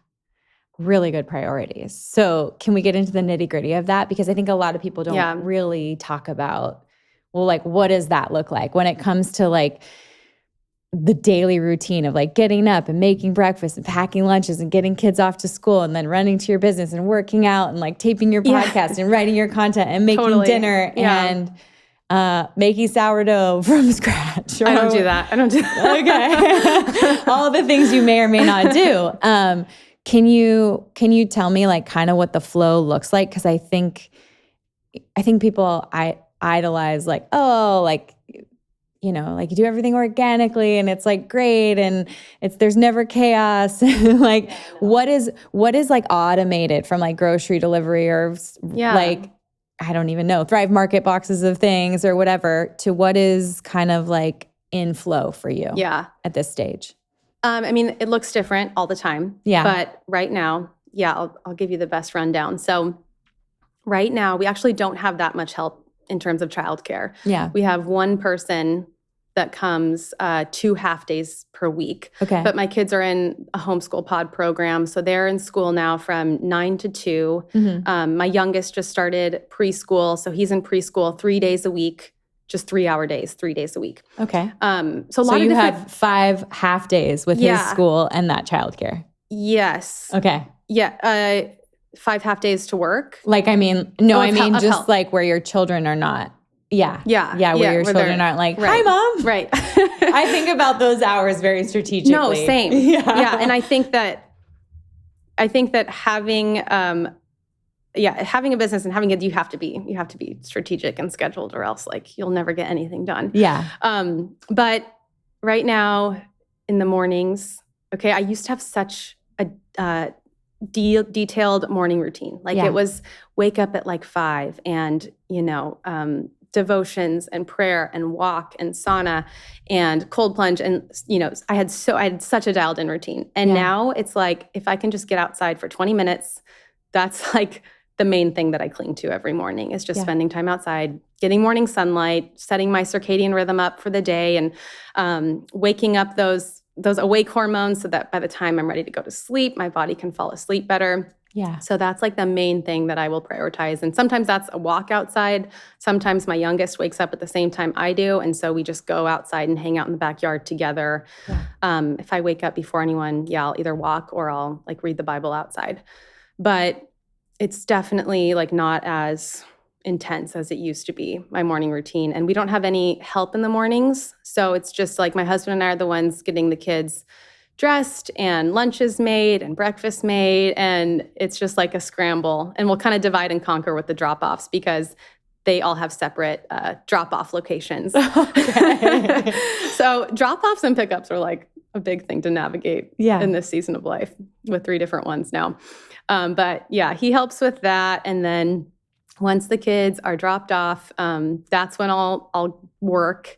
B: Really good priorities. So can we get into the nitty-gritty of that? Because I think a lot of people don't really talk about, well, like, what does that look like when it comes to like the daily routine of like getting up and making breakfast and packing lunches and getting kids off to school and then running to your business and working out and like taping your podcast and writing your content and making dinner and making sourdough from scratch.
A: I don't do that.
B: Okay. All the things you may or may not do. Can you tell me like kind of what the flow looks like? Because I think people idolize like, oh, like, like you do everything organically and it's like great and there's never chaos. Like what is like automated from like grocery delivery or like, I don't even know, Thrive Market boxes of things or whatever to what is kind of like in flow for you at this stage?
A: I mean, it looks different all the time. Yeah. But right now, I'll give you the best rundown. So right now, we actually don't have that much help in terms of childcare. Yeah. We have one person that comes 2 half days per week. Okay. But my kids are in a homeschool pod program. So they're in school now from 9 to 2. Mm-hmm. My youngest just started preschool. So he's in preschool 3 days a week, just 3-hour days, 3 days a week. Okay. So a lot of you have 5 half days with his school and that childcare. Yes. Okay. Yeah. 5 half days to work. Like, I mean, just help. Like where your children are not. Yeah. Yeah. Yeah. Where your children aren't like, hi, Mom. Right. I think about those hours very strategically. No, same. Yeah. And I think that having having a business and having it, you have to be strategic and scheduled or else like you'll never get anything done. Yeah. But right now in the mornings, okay, I used to have such a detailed morning routine. Like it was wake up at like 5 and, devotions and prayer and walk and sauna and cold plunge. And, I had such a dialed in routine. And now it's like, if I can just get outside for 20 minutes, that's like the main thing that I cling to every morning is just spending time outside, getting morning sunlight, setting my circadian rhythm up for the day and waking up those awake hormones so that by the time I'm ready to go to sleep, my body can fall asleep better.
B: Yeah.
A: So that's like the main thing that I will prioritize. And sometimes that's a walk outside. Sometimes my youngest wakes up at the same time I do. And so we just go outside and hang out in the backyard together.
B: Yeah.
A: If I wake up before anyone, I'll either walk or I'll like read the Bible outside. But it's definitely like not as intense as it used to be, my morning routine. And we don't have any help in the mornings. So it's just like my husband and I are the ones getting the kids dressed and lunches made and breakfast made. And it's just like a scramble. And we'll kind of divide and conquer with the drop-offs because they all have separate drop-off locations.
B: Okay.
A: So drop-offs and pickups are like a big thing to navigate in this season of life with 3 different ones now. But yeah, he helps with that. And then once the kids are dropped off, that's when I'll work.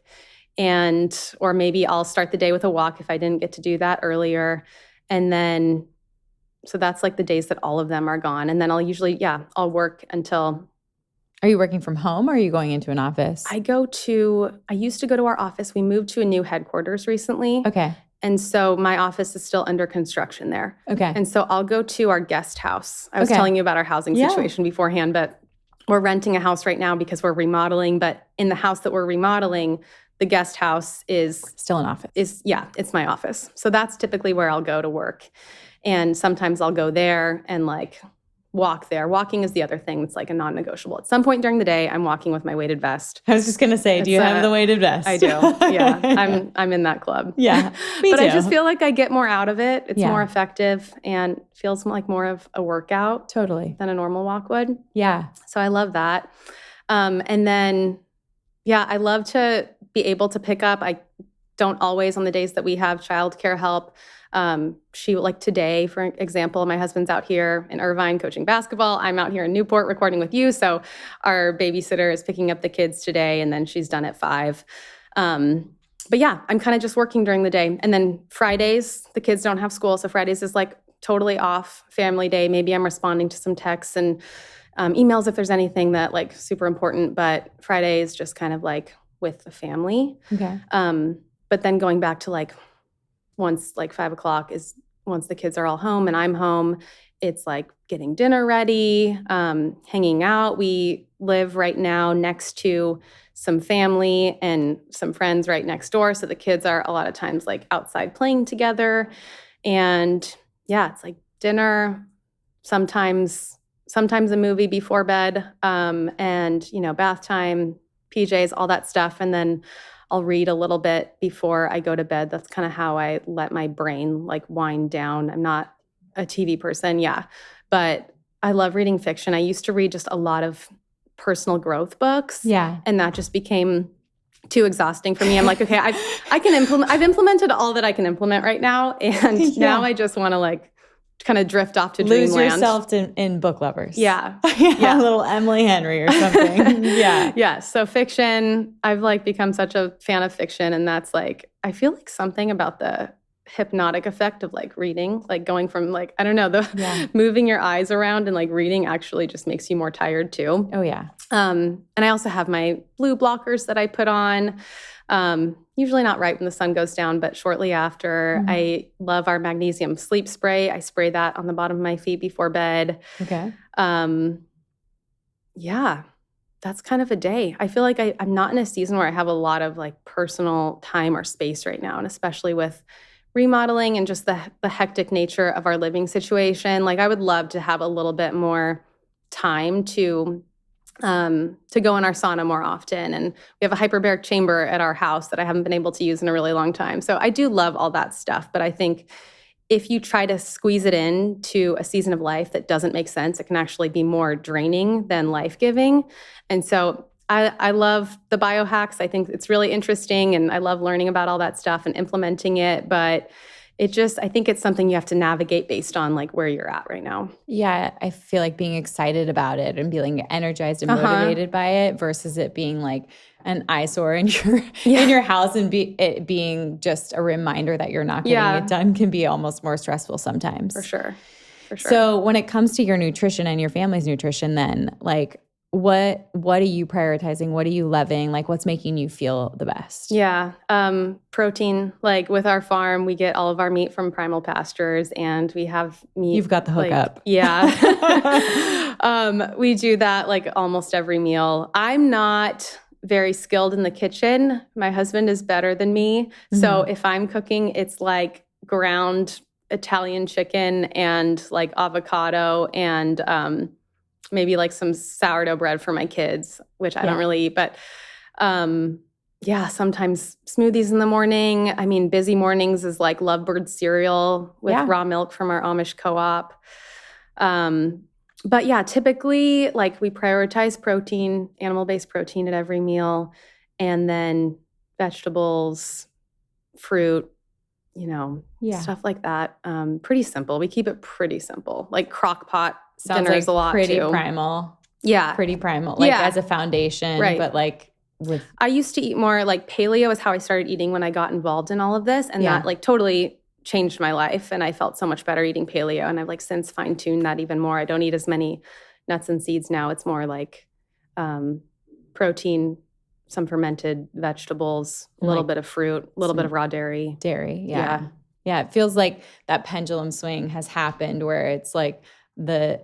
A: Or maybe I'll start the day with a walk if I didn't get to do that earlier. And then, so that's like the days that all of them are gone. And then I'll usually, I'll work until.
B: Are you working from home or are you going into an office?
A: I used to go to our office. We moved to a new headquarters recently.
B: Okay.
A: And so my office is still under construction there.
B: Okay.
A: And so I'll go to our guest house. I was telling you about our housing situation beforehand, but we're renting a house right now because we're remodeling. But in the house that we're remodeling, the guest house is
B: still an office.
A: It's my office. So that's typically where I'll go to work. And sometimes I'll go there and like walk there. Walking is the other thing that's like a non-negotiable. At some point during the day, I'm walking with my weighted vest.
B: I was just going to say, do you have the weighted vest?
A: I do. Yeah. I'm in that club.
B: Yeah. Me
A: but
B: too.
A: I just feel like I get more out of it. It's more effective and feels like more of a workout.
B: Totally.
A: Than a normal walk would.
B: Yeah. So
A: I love that. And then, I love to be able to pick up. I don't always on the days that we have childcare help. She like today, for example, my husband's out here in Irvine coaching basketball. I'm out here in Newport recording with you. So our babysitter is picking up the kids today and then she's done at 5. But yeah, I'm kind of just working during the day. And then Fridays, the kids don't have school. So Fridays is like totally off family day. Maybe I'm responding to some texts and emails if there's anything that like super important. But Friday is just kind of like with the family.
B: Okay.
A: But then going back to like once like 5 o'clock is once the kids are all home and I'm home, it's like getting dinner ready, hanging out. We live right now next to some family and some friends right next door. So the kids are a lot of times like outside playing together. And it's like dinner, sometimes a movie before bed, and, bath time, PJs, all that stuff. And then I'll read a little bit before I go to bed. That's kind of how I let my brain like wind down. I'm not a TV person, but I love reading fiction. I used to read just a lot of personal growth books.
B: Yeah.
A: And that just became too exhausting for me. I'm like, okay, I've implemented all that I can implement right now. And now I just want to like kind of drift off to dreamland.
B: Lose yourself in book lovers.
A: Yeah.
B: A little Emily Henry or something.
A: Yeah. So fiction, I've like become such a fan of fiction. And that's like, I feel like something about the hypnotic effect of like reading, like going from like, I don't know, moving your eyes around and like reading actually just makes you more tired too.
B: Oh yeah.
A: And I also have my blue blockers that I put on. Usually not right when the sun goes down, but shortly after.
B: Mm-hmm.
A: I love our magnesium sleep spray. I spray that on the bottom of my feet before bed.
B: Okay.
A: That's kind of a day. I feel like I'm not in a season where I have a lot of like personal time or space right now. And especially with remodeling and just the hectic nature of our living situation. Like I would love to have a little bit more time to go in our sauna more often. And we have a hyperbaric chamber at our house that I haven't been able to use in a really long time. So I do love all that stuff. But I think if you try to squeeze it into a season of life that doesn't make sense, it can actually be more draining than life-giving. And so I love the biohacks. I think it's really interesting and I love learning about all that stuff and implementing it. But I think it's something you have to navigate based on like where you're at right now.
B: Yeah, I feel like being excited about it and being energized and motivated by it versus it being like an eyesore in your house and it being just a reminder that you're not getting it done can be almost more stressful sometimes.
A: For sure.
B: So when it comes to your nutrition and your family's nutrition, then like what are you prioritizing? What are you loving? Like, what's making you feel the best?
A: Yeah. Protein, like with our farm, we get all of our meat from primal pastures and we have meat.
B: You've got the hookup.
A: Yeah. We do that like almost every meal. I'm not very skilled in the kitchen. My husband is better than me. So if I'm cooking, it's like ground Italian chicken and like avocado and maybe like some sourdough bread for my kids, which I don't really eat. But sometimes smoothies in the morning. I mean, busy mornings is like Lovebird cereal with raw milk from our Amish co-op. But yeah, typically like we prioritize protein, animal-based protein at every meal, and then vegetables, fruit, stuff like that. Pretty simple. We keep it pretty simple. Like crock pot dinners a lot
B: pretty
A: too.
B: primal.
A: Yeah.
B: Pretty primal. Like as a foundation, but like with.
A: I used to eat more like paleo is how I started eating when I got involved in all of this. And that like totally changed my life. And I felt so much better eating paleo. And I've like since fine-tuned that even more. I don't eat as many nuts and seeds now. It's more like protein, some fermented vegetables, a little bit of fruit, a little bit of raw dairy.
B: Yeah, it feels like that pendulum swing has happened where it's like the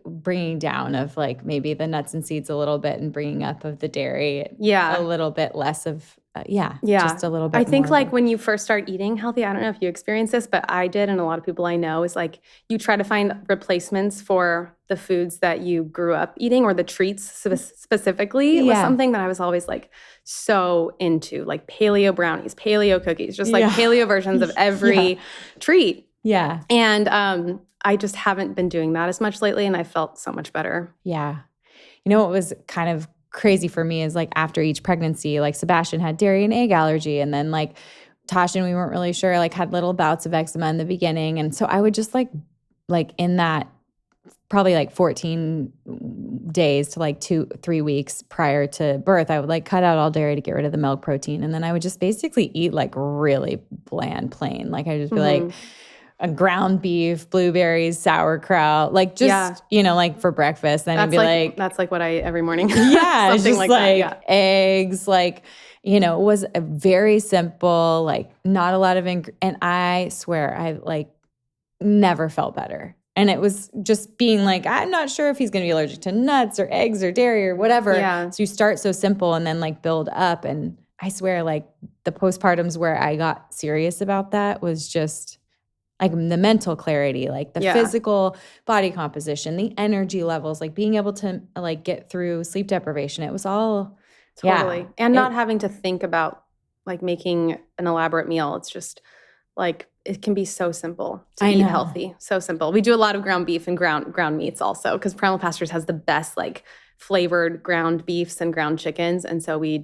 B: bringing down of like maybe the nuts and seeds a little bit and bringing up of the dairy a little bit less of just a little bit
A: I think
B: more
A: like when you first start eating healthy, I don't know if you experience this, but I did, and a lot of people I know, is like you try to find replacements for the foods that you grew up eating or the treats specifically. It was something that I was always like so into, like paleo brownies, paleo cookies, just like paleo versions of every treat.
B: Yeah.
A: And I just haven't been doing that as much lately, and I felt so much better.
B: Yeah. You know what was kind of crazy for me is like after each pregnancy, like Sebastian had dairy and egg allergy, and then like Tasha and we weren't really sure, like had little bouts of eczema in the beginning. And so I would just like in that probably like 14 days to like 2-3 weeks prior to birth, I would like cut out all dairy to get rid of the milk protein. And then I would just basically eat like really bland plain. Like I'd just be like a ground beef, blueberries, sauerkraut, like just, like for breakfast. Then I'd be like,
A: that's like what I eat every morning.
B: Yeah. It's just like
A: that,
B: eggs, like, it was a very simple, like not a lot of, and I swear I like never felt better. And it was just being like, I'm not sure if he's going to be allergic to nuts or eggs or dairy or whatever.
A: Yeah.
B: So you start so simple and then like build up. And I swear like the postpartums where I got serious about that was just like the mental clarity, like the physical body composition, the energy levels, like being able to like get through sleep deprivation. It was all
A: totally. And not having to think about like making an elaborate meal. It's just like it can be so simple to eat healthy. So simple. We do a lot of ground beef and ground meats also because Primal Pastures has the best like flavored ground beefs and ground chickens. And so I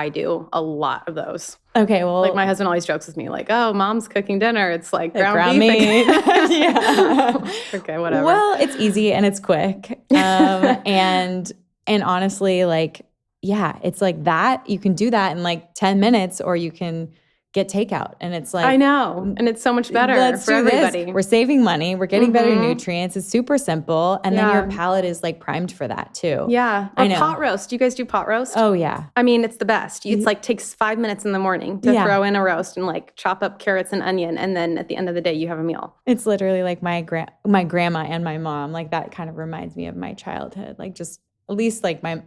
A: do a lot of those.
B: Okay, well.
A: Like my husband always jokes with me like, oh, mom's cooking dinner. It's like ground beef.
B: Yeah.
A: Okay, whatever.
B: Well, it's easy and it's quick. And honestly, like, yeah, it's like that. You can do that in like 10 minutes or you can get takeout. And it's like.
A: I know. And it's so much better for everybody.
B: We're saving money. We're getting better nutrients. It's super simple. And then your palate is like primed for that too.
A: Yeah. Or pot roast. Do you guys do pot roast?
B: Oh, yeah.
A: I mean, it's the best. It's like takes 5 minutes in the morning to throw in a roast and like chop up carrots and onion. And then at the end of the day, you have a meal.
B: It's literally like my grandma and my mom. Like that kind of reminds me of my childhood. Like just at least like my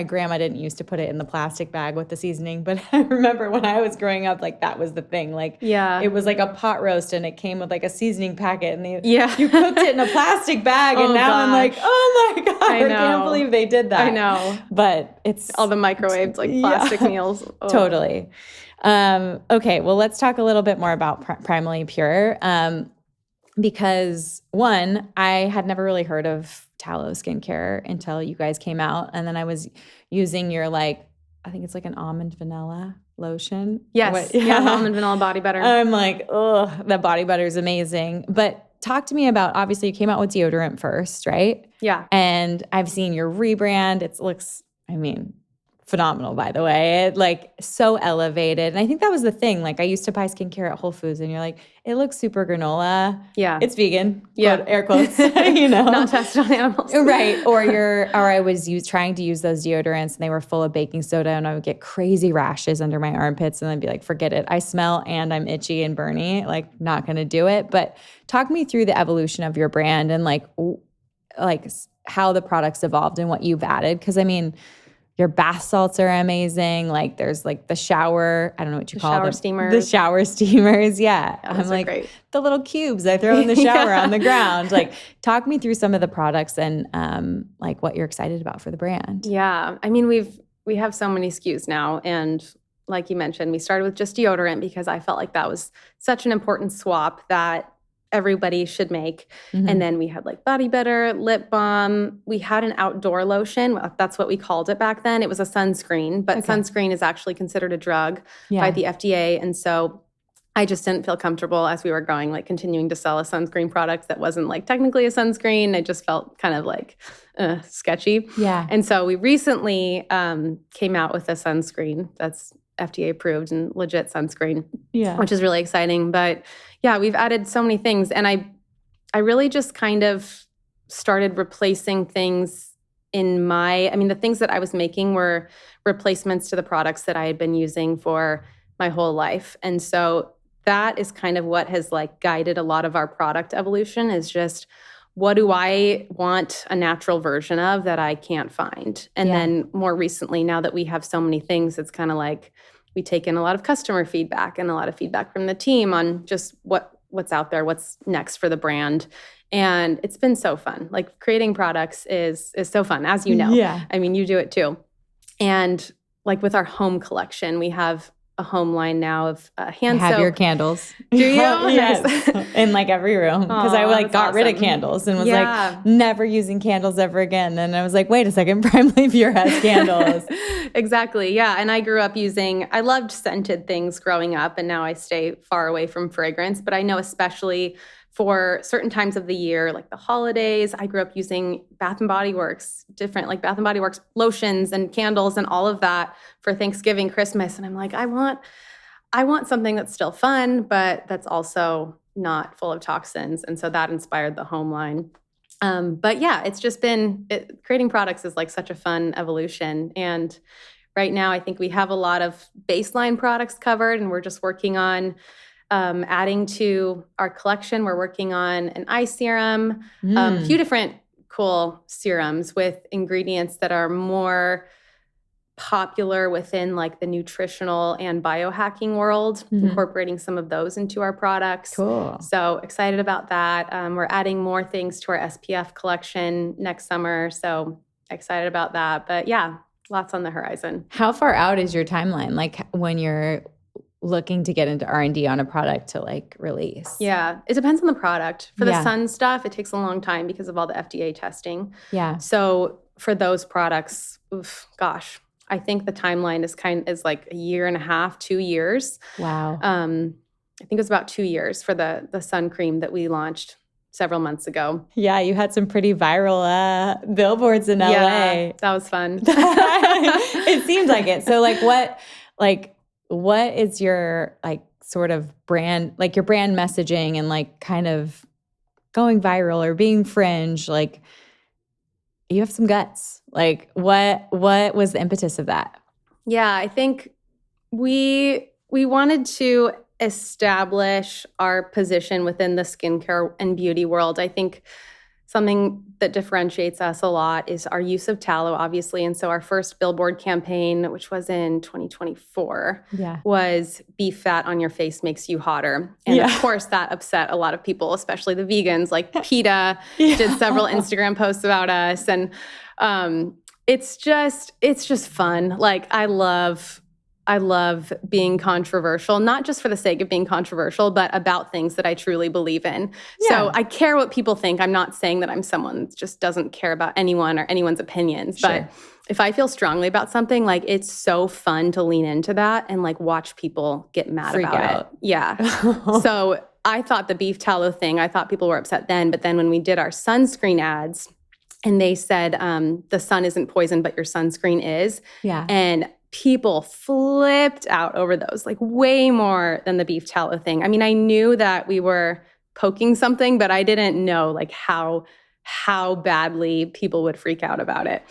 B: grandma didn't used to put it in the plastic bag with the seasoning, but I remember when I was growing up, like that was the thing. Like, it was like a pot roast and it came with like a seasoning packet and you cooked it in a plastic bag. And now I'm like, oh my God, I can't believe they did that.
A: I know.
B: But it's
A: all the microwaved like plastic meals.
B: Oh. Totally. Okay. Well, let's talk a little bit more about Primally Pure. Because one, I had never really heard of tallow skincare until you guys came out. And then I was using your like, I think it's like an almond vanilla lotion.
A: Yes. Almond vanilla body butter.
B: I'm like, oh, that body butter is amazing. But talk to me about, obviously you came out with deodorant first, right?
A: Yeah.
B: And I've seen your rebrand. It looks, phenomenal, by the way. It like so elevated. And I think that was the thing. Like I used to buy skincare at Whole Foods and you're like, it looks super granola.
A: Yeah.
B: It's vegan.
A: Yeah.
B: Quote, air quotes, you know.
A: Not tested on animals.
B: Right. Or I was trying to use those deodorants and they were full of baking soda and I would get crazy rashes under my armpits and I'd be like, forget it. I smell and I'm itchy and burny, like not going to do it. But talk me through the evolution of your brand and like how the products evolved and what you've added. Cause I mean, your bath salts are amazing. Like there's like the shower, I don't know what you call them.
A: Shower steamers.
B: The shower steamers. Yeah. I'm like
A: great.
B: the little cubes I throw in the shower on the ground. Like talk me through some of the products and like what you're excited about for the brand.
A: Yeah. I mean, we have so many SKUs now. And like you mentioned, we started with just deodorant because I felt like that was such an important swap that everybody should make.
B: Mm-hmm.
A: And then we had like body butter, lip balm. We had an outdoor lotion. That's what we called it back then. It was a sunscreen, but sunscreen is actually considered a drug by the FDA. And so I just didn't feel comfortable as we were going, like continuing to sell a sunscreen product that wasn't like technically a sunscreen. I just felt kind of like sketchy.
B: Yeah.
A: And so we recently came out with a sunscreen that's FDA approved and legit sunscreen, which is really exciting. But yeah, we've added so many things. And I really just kind of started replacing things the things that I was making were replacements to the products that I had been using for my whole life. And so that is kind of what has like guided a lot of our product evolution is just what do I want a natural version of that I can't find? And then more recently, now that we have so many things, it's kind of like we take in a lot of customer feedback and a lot of feedback from the team on just what's out there, what's next for the brand. And it's been so fun. Like creating products is so fun, as you know.
B: Yeah.
A: I mean, you do it too. And like with our home collection, we have a home line now of hand soap.
B: Have your candles.
A: Do you?
B: Yes. In like every room. Because I like got rid of candles and was like never using candles ever again. And I was like, wait a second, Primally Pure has candles.
A: Exactly. Yeah. And I grew up I loved scented things growing up and now I stay far away from fragrance. But I know especially for certain times of the year, like the holidays, I grew up using Bath & Body Works, different like Bath & Body Works lotions and candles and all of that for Thanksgiving, Christmas. And I'm like, I want something that's still fun, but that's also not full of toxins. And so that inspired the home line. But yeah, it's just creating products is like such a fun evolution. And right now, I think we have a lot of baseline products covered and we're just working on adding to our collection. We're working on an eye serum, a few different cool serums with ingredients that are more popular within like the nutritional and biohacking world, incorporating some of those into our products.
B: Cool.
A: So excited about that. We're adding more things to our SPF collection next summer. So excited about that. But yeah, lots on the horizon.
B: How far out is your timeline? Like when you're looking to get into R&D on a product to like release?
A: Yeah, it depends on the product. For the sun stuff, it takes a long time because of all the FDA testing.
B: Yeah.
A: So for those products, I think the timeline is like a year and a half, 2 years.
B: Wow.
A: I think it was about 2 years for the sun cream that we launched several months ago.
B: Yeah, you had some pretty viral billboards in LA.
A: Yeah, that was fun.
B: It seems like it. So what is your like sort of brand, like your brand messaging and like kind of going viral or being fringe? Like you have some guts. Like what was the impetus of that?
A: Yeah, I think we wanted to establish our position within the skincare and beauty world. I think something that differentiates us a lot is our use of tallow, obviously. And so our first billboard campaign, which was in 2024, was beef fat on your face makes you hotter. And of course, that upset a lot of people, especially the vegans. Like PETA did several Instagram posts about us. And it's just fun. Like I love being controversial, not just for the sake of being controversial, but about things that I truly believe in. Yeah. So I care what people think. I'm not saying that I'm someone that just doesn't care about anyone or anyone's opinions. Sure. But if I feel strongly about something, like it's so fun to lean into that and like watch people get mad about it. Yeah. So I thought the beef tallow thing, I thought people were upset then. But then when we did our sunscreen ads, And they said, the sun isn't poison, but your sunscreen is.
B: Yeah.
A: And people flipped out over those, like way more than the beef tallow thing. I mean, I knew that we were poking something, but I didn't know like how badly people would freak out about it.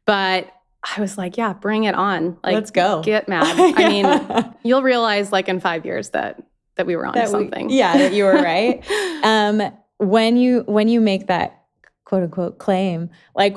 A: But I was like, yeah, bring it on. Like,
B: let's go.
A: Get mad. I mean, you'll realize like in 5 years that we were on something.
B: That you were right. When you make that quote unquote claim, like,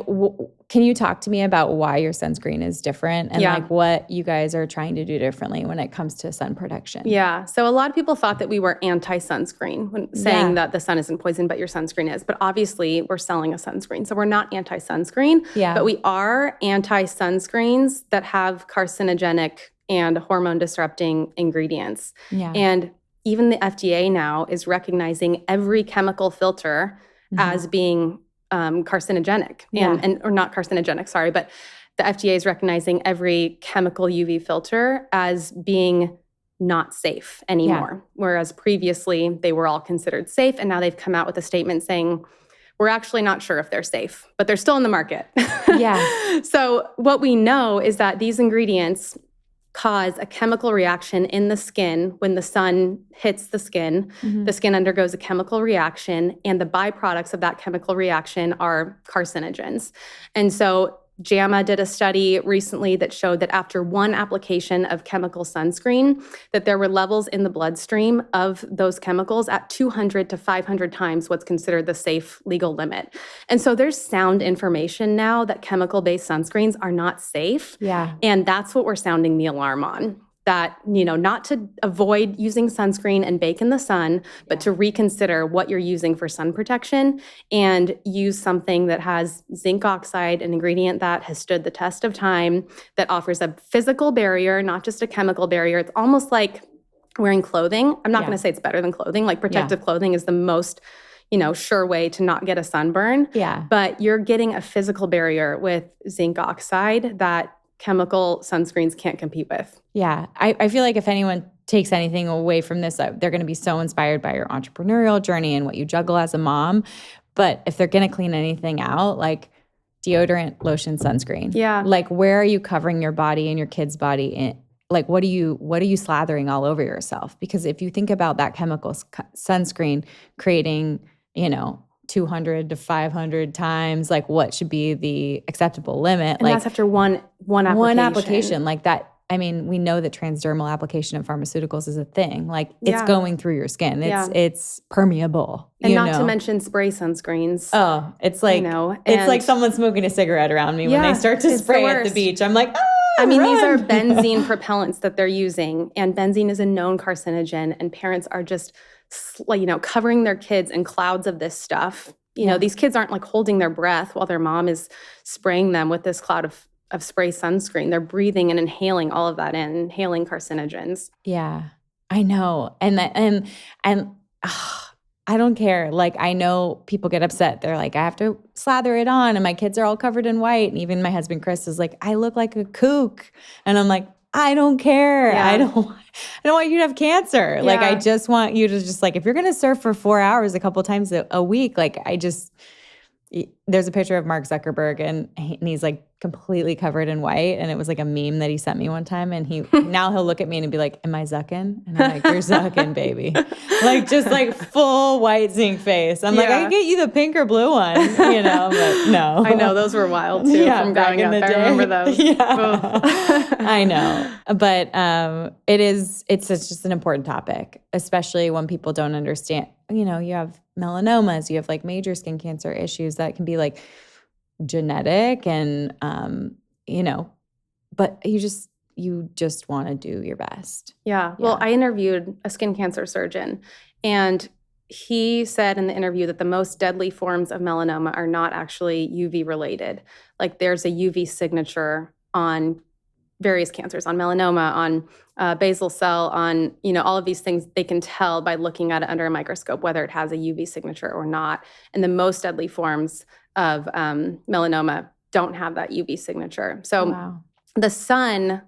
B: can you talk to me about why your sunscreen is different and like what you guys are trying to do differently when it comes to sun protection? Yeah.
A: So a lot of people thought that we were anti-sunscreen when saying that the sun isn't poison, but your sunscreen is. But obviously we're selling a sunscreen. So we're not anti-sunscreen, but we are anti-sunscreens that have carcinogenic and hormone disrupting ingredients.
B: Yeah.
A: And even the FDA now is recognizing every chemical filter as being carcinogenic or not carcinogenic, sorry, but the FDA is recognizing every chemical UV filter as being not safe anymore. Whereas previously they were all considered safe. And now they've come out with a statement saying, we're actually not sure if they're safe, but they're still in the market. So what we know is that these ingredients cause a chemical reaction in the skin. When the sun hits the skin, the skin undergoes a chemical reaction, and the byproducts of that chemical reaction are carcinogens. And so JAMA did a study recently that showed that after one application of chemical sunscreen, that there were levels in the bloodstream of those chemicals at 200 to 500 times what's considered the safe legal limit. And so there's sound information now that chemical-based sunscreens are not safe. And that's what we're sounding the alarm on. That, not to avoid using sunscreen and bake in the sun, but to reconsider what you're using for sun protection and use something that has zinc oxide, an ingredient that has stood the test of time, that offers a physical barrier, not just a chemical barrier. It's almost like wearing clothing. I'm not going to say it's better than clothing. Like protective clothing is the most sure way to not get a sunburn. But you're getting a physical barrier with zinc oxide that chemical sunscreens can't compete with.
B: I feel like if anyone takes anything away from this, they're going to be so inspired by your entrepreneurial journey and what you juggle as a mom. But if they're going to clean anything out, like deodorant, lotion, sunscreen. Like, where are you covering your body and your kid's body in? Like, what are you slathering all over yourself? Because if you think about that chemical sunscreen creating, 200 to 500 times, like what should be the acceptable limit.
A: And that's after one application.
B: One application like that. I mean, we know that transdermal application of pharmaceuticals is a thing. Like it's going through your skin. It's permeable.
A: And not to mention spray sunscreens.
B: Oh, it's like, it's like someone smoking a cigarette around me when they start to spray at the beach. I'm like,
A: I mean, these are benzene propellants that they're using, and benzene is a known carcinogen, and parents are just covering their kids in clouds of this stuff. These kids aren't like holding their breath while their mom is spraying them with this cloud of spray sunscreen. They're breathing and inhaling all of that in, inhaling carcinogens.
B: Yeah, I know. And I don't care. Like, I know people get upset. They're like, I have to slather it on and my kids are all covered in white. And even my husband, Chris, is like, I look like a kook. And I'm like, I don't care. I don't want you to have cancer. Like, I just want you to just like, if you're going to surf for 4 hours a couple times a week, like there's a picture of Mark Zuckerberg and he's like completely covered in white. And it was like a meme that he sent me one time. And now he'll look at me and be like, am I zucking? And I'm like, you're zucking, baby. Like just like full white zinc face. I'm like, I can get you the pink or blue one, but no.
A: I know, those were wild too from growing up. I remember those.
B: I know. But it's just an important topic, especially when people don't understand, you have melanomas, you have like major skin cancer issues that can be like genetic and, but you just want to do your best.
A: Well, I interviewed a skin cancer surgeon and he said in the interview that the most deadly forms of melanoma are not actually UV related. Like there's a UV signature on various cancers, on melanoma, on basal cell, on, all of these things. They can tell by looking at it under a microscope whether it has a UV signature or not. And the most deadly forms of melanoma don't have that UV signature. So the sun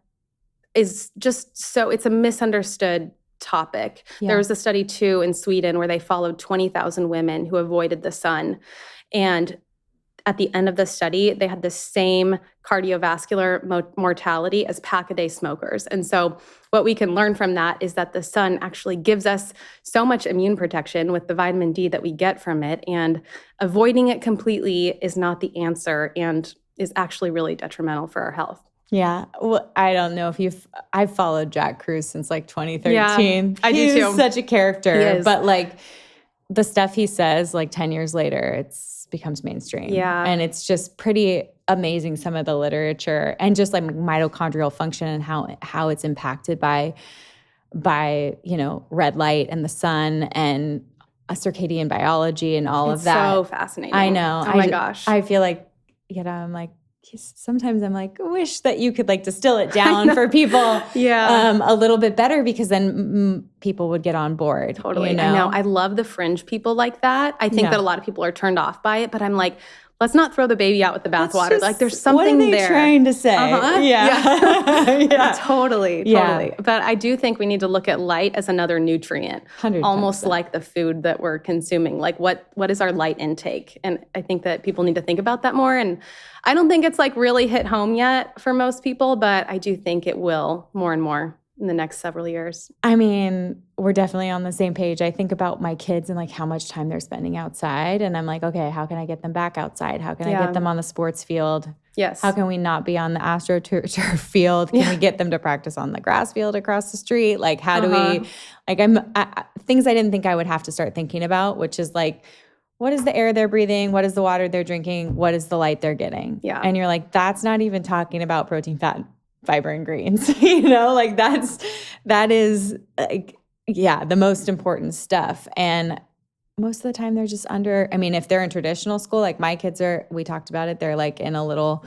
A: is just it's a misunderstood topic. There was a study too in Sweden where they followed 20,000 women who avoided the sun. And at the end of the study, they had the same cardiovascular mortality as pack-a-day smokers. And so what we can learn from that is that the sun actually gives us so much immune protection with the vitamin D that we get from it, and avoiding it completely is not the answer and is actually really detrimental for our health.
B: Yeah. Well, I don't know if I've followed Jack Cruz since like 2013.
A: Yeah, I do too.
B: He's such a character.
A: He is.
B: But like the stuff he says, like 10 years later, it's becomes mainstream.
A: Yeah.
B: And it's just pretty amazing, some of the literature and just like mitochondrial function and how it's impacted by, red light and the sun and a circadian biology and all of that.
A: So fascinating.
B: I know.
A: Oh my gosh.
B: I feel like, I'm like, sometimes I'm like, I wish that you could like distill it down for people a little bit better, because then people would get on board.
A: Totally. I know. I love the fringe people like that. I think that a lot of people are turned off by it, but I'm like, let's not throw the baby out with the bathwater. Like there's something there.
B: What are they trying to say?
A: Yeah. Totally.
B: Yeah.
A: But I do think we need to look at light as another nutrient,
B: 100%.
A: Almost like the food that we're consuming. Like what is our light intake? And I think that people need to think about that more. And I don't think it's like really hit home yet for most people, but I do think it will more and more in the next several years.
B: I mean, we're definitely on the same page. I think about my kids and like how much time they're spending outside. And I'm like, okay, how can I get them back outside? How can I get them on the sports field?
A: Yes.
B: How can we not be on the AstroTurf field? Can we get them to practice on the grass field across the street? Like, how do we, like things I didn't think I would have to start thinking about, which is like, what is the air they're breathing? What is the water they're drinking? What is the light they're getting?
A: Yeah.
B: And you're like, that's not even talking about protein, fat, fiber, and greens, like that is like, the most important stuff. And most of the time they're just if they're in traditional school, like my kids we talked about it, they're like in a little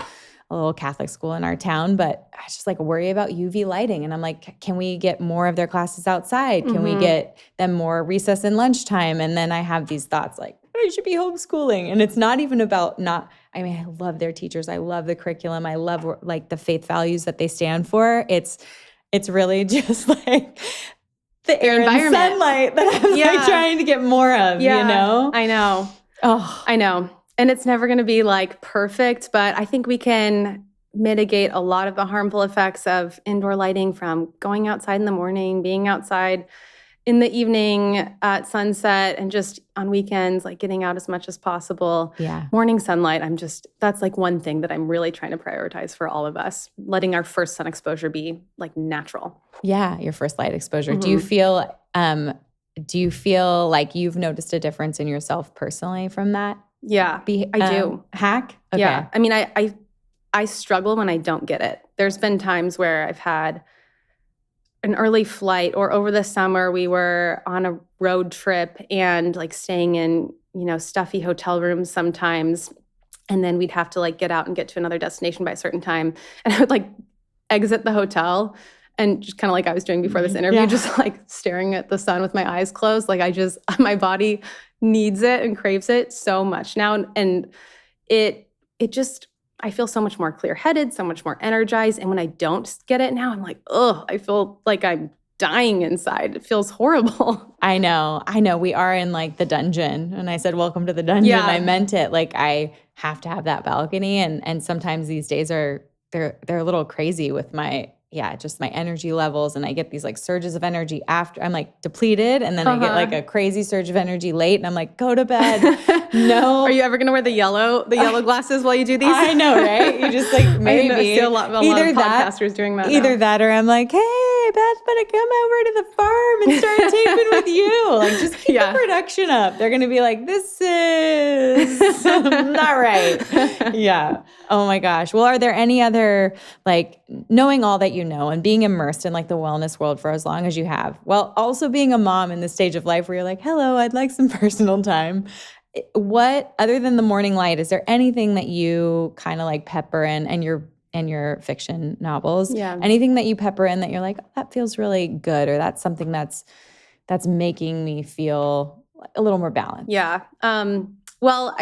B: Catholic school in our town, but I just like worry about UV lighting. And I'm like, can we get more of their classes outside? Can we get them more recess and lunchtime? And then I have these thoughts like, I should be homeschooling. And it's not even about I love their teachers. I love the curriculum. I love like the faith values that they stand for. It's really just like the air and sunlight that I'm like trying to get more of,
A: I know. Oh, I know. And it's never going to be like perfect, but I think we can mitigate a lot of the harmful effects of indoor lighting from going outside in the morning, being outside in the evening at sunset, and just on weekends, like getting out as much as possible.
B: Yeah.
A: Morning sunlight, that's like one thing that I'm really trying to prioritize for all of us, letting our first sun exposure be like natural.
B: Yeah, your first light exposure. Do you feel like you've noticed a difference in yourself personally from that?
A: Yeah, I do.
B: Hack? Okay.
A: Yeah. I mean, I struggle when I don't get it. There's been times where I've had an early flight, or over the summer we were on a road trip and like staying in, stuffy hotel rooms sometimes. And then we'd have to like get out and get to another destination by a certain time. And I would like exit the hotel and just kind of like I was doing before this interview, just like staring at the sun with my eyes closed. Like my body needs it and craves it so much now. And it just, I feel so much more clear-headed, so much more energized. And when I don't get it now, I'm like, I feel like I'm dying inside. It feels horrible.
B: I know. We are in like the dungeon. And I said, welcome to the dungeon.
A: Yeah.
B: I meant it. Like I have to have that balcony. And sometimes these days they're a little crazy with just my energy levels. And I get these like surges of energy after I'm like depleted. And then I get like a crazy surge of energy late. And I'm like, go to bed. No.
A: Are you ever going to wear the yellow glasses while you do these?
B: I know, right? You just like maybe.
A: I see a lot of podcasters doing that.
B: Either that or I'm like, hey, Beth, better come over to the farm and start taping with you. Like just keep the production up. They're going to be like, this is not right. Yeah. Oh my gosh. Well, are there any other, like knowing all that you know and being immersed in like the wellness world for as long as you have, while also being a mom in this stage of life where you're like, hello, I'd like some personal time. What, other than the morning light, is there anything that you kind of like pepper in and your fiction novels?
A: Yeah. Anything
B: that you pepper in that you're like, that feels really good, or that's something that's making me feel a little more balanced?
A: Yeah. Well,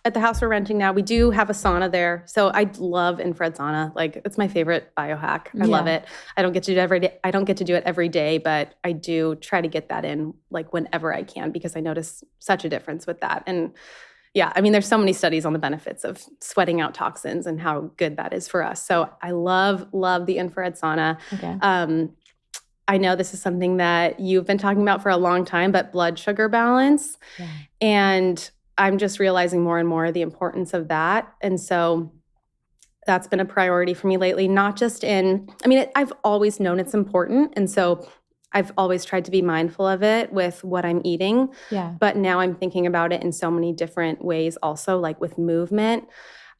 A: at the house we're renting now, we do have a sauna there. So I love infrared sauna. Like it's my favorite biohack. I love it. I don't get to do it every day. I don't get to do it every day, but I do try to get that in like whenever I can, because I notice such a difference with that. And yeah, I mean, there's so many studies on the benefits of sweating out toxins and how good that is for us. So I love the infrared sauna.
B: Okay.
A: I know this is something that you've been talking about for a long time, but blood sugar balance.
B: Yeah.
A: And I'm just realizing more and more the importance of that. And so that's been a priority for me lately, not just I've always known it's important. And so I've always tried to be mindful of it with what I'm eating.
B: Yeah.
A: But now I'm thinking about it in so many different ways also, like with movement.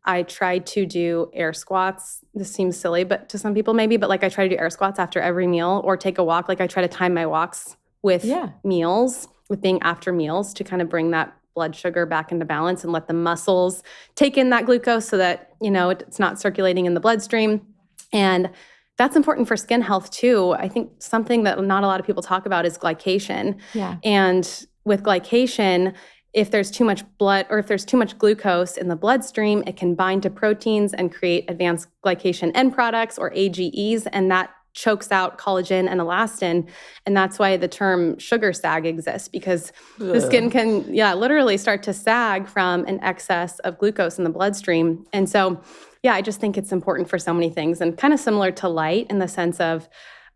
A: I try to do air squats. This seems silly, but to some people maybe, but like I try to do air squats after every meal or take a walk. Like I try to time my walks with meals, with being after meals to kind of bring that blood sugar back into balance and let the muscles take in that glucose so that, it's not circulating in the bloodstream. And that's important for skin health too. I think something that not a lot of people talk about is glycation.
B: Yeah.
A: And with glycation, if there's too much blood or if there's too much glucose in the bloodstream, it can bind to proteins and create advanced glycation end products or AGEs, and that chokes out collagen and elastin. And that's why the term sugar sag exists, because the skin can, literally start to sag from an excess of glucose in the bloodstream. And so, I just think it's important for so many things, and kind of similar to light in the sense of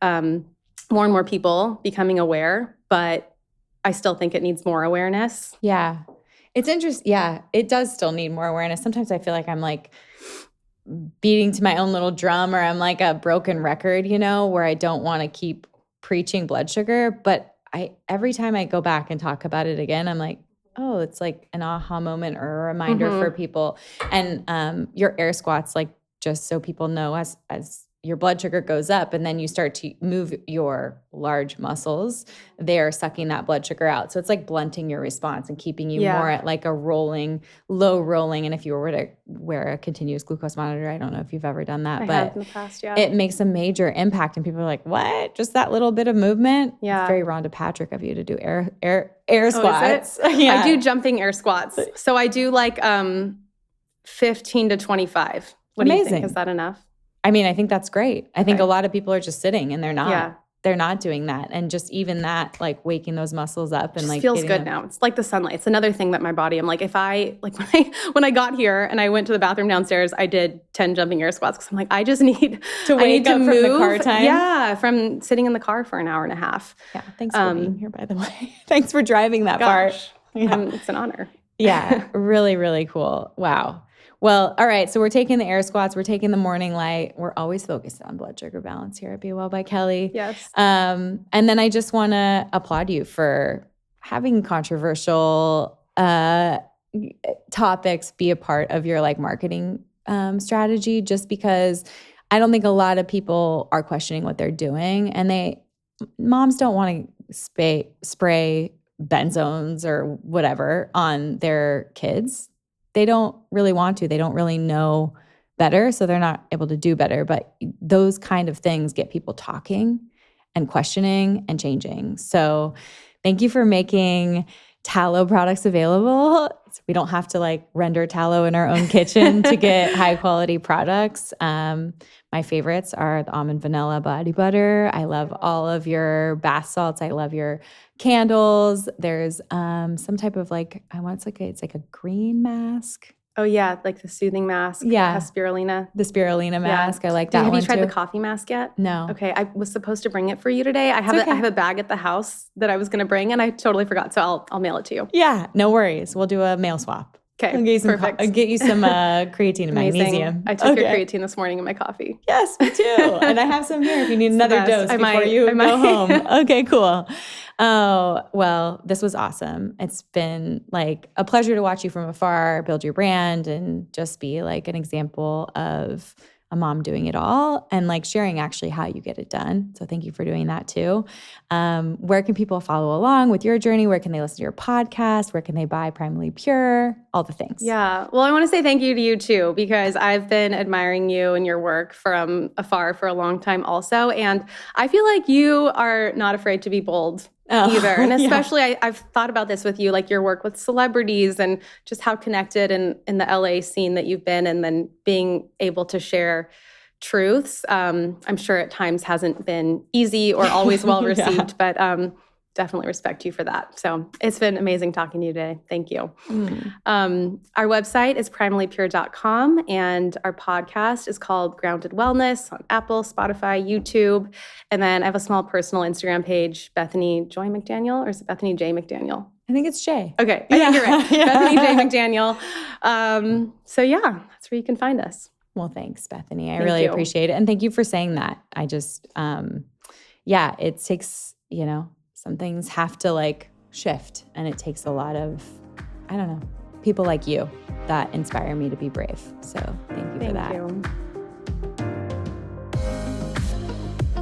A: more and more people becoming aware, but I still think it needs more awareness.
B: Yeah. It's interesting. Yeah, it does still need more awareness. Sometimes I feel like I'm like beating to my own little drum, or I'm like a broken record, where I don't want to keep preaching blood sugar. But every time I go back and talk about it again, I'm like, oh, it's like an aha moment or a reminder for people. And your air squats, like, just so people know, as your blood sugar goes up and then you start to move your large muscles, they're sucking that blood sugar out. So it's like blunting your response and keeping you more at like a low rolling. And if you were to wear a continuous glucose monitor, I don't know if you've ever done that,
A: I
B: but
A: have in the past,
B: it makes a major impact. And people are like, what? Just that little bit of movement?
A: Yeah.
B: It's very Rhonda Patrick of you to do air squats.
A: Yeah. I do jumping air squats. So I do like 15 to 25. What do you think? Is that enough?
B: I mean, I think that's great. I think a lot of people are just sitting and they're not.
A: Yeah.
B: They're not doing that. And just even that, like waking those muscles up and like
A: feels good now. It's like the sunlight. It's another thing that my body, I'm like, when I got here and I went to the bathroom downstairs, I did 10 jumping air squats because I'm like, I just need
B: to wake up from the car time.
A: Yeah, from sitting in the car for an hour and a half.
B: Yeah. Thanks for being here, by the way. Thanks for driving that far.
A: Yeah. It's an honor.
B: Yeah. Really, really cool. Wow. Well, all right. So we're taking the air squats. We're taking the morning light. We're always focused on blood sugar balance here at Be Well by Kelly.
A: Yes.
B: And then I just want to applaud you for having controversial topics be a part of your like marketing strategy, just because I don't think a lot of people are questioning what they're doing, and moms don't want to spray benzones or whatever on their kids. They don't really want to. They don't really know better, so they're not able to do better. But those kind of things get people talking and questioning and changing. So thank you for making tallow products available. So we don't have to like render tallow in our own kitchen to get high quality products. My favorites are the almond vanilla body butter. I love all of your bath salts. I love your candles. There's some type of like, it's like a green mask.
A: Oh yeah, like the soothing mask.
B: Yeah.
A: Spirulina.
B: The spirulina mask. I like that one too.
A: Have you tried the coffee mask yet?
B: No.
A: Okay, I was supposed to bring it for you today. I have a bag at the house that I was going to bring, and I totally forgot. So I'll mail it to you.
B: Yeah, no worries. We'll do a mail swap.
A: Okay,
B: perfect. I'll get you some creatine and magnesium.
A: I took your creatine this morning in my coffee.
B: Yes, me too. And I have some here if you need another dose before you go home. Okay, cool. Oh, well, this was awesome. It's been like a pleasure to watch you from afar, build your brand, and just be like an example of a mom doing it all and like sharing actually how you get it done. So thank you for doing that too. Where can people follow along with your journey? Where can they listen to your podcast? Where can they buy Primally Pure? All the things.
A: Yeah. Well, I want to say thank you to you too, because I've been admiring you and your work from afar for a long time also. And I feel like you are not afraid to be bold either. And especially I've thought about this with you, like your work with celebrities and just how connected in the LA scene that you've been, and then being able to share truths. I'm sure at times hasn't been easy or always well received, but definitely respect you for that. So it's been amazing talking to you today. Thank you. Our website is primallypure.com, and our podcast is called Grounded Wellness on Apple, Spotify, YouTube. And then I have a small personal Instagram page, Bethany Joy McDaniel, or is it Bethany J McDaniel?
B: I think it's Jay.
A: Okay, I think you're right.
B: Yeah.
A: Bethany J McDaniel. So yeah, that's where you can find us.
B: Well, thanks, Bethany. I
A: Thank
B: really
A: you.
B: appreciate it. And thank you for saying that. I just, it takes, some things have to like shift, and it takes a lot of, people like you that inspire me to be brave. So thank you for that.
A: You.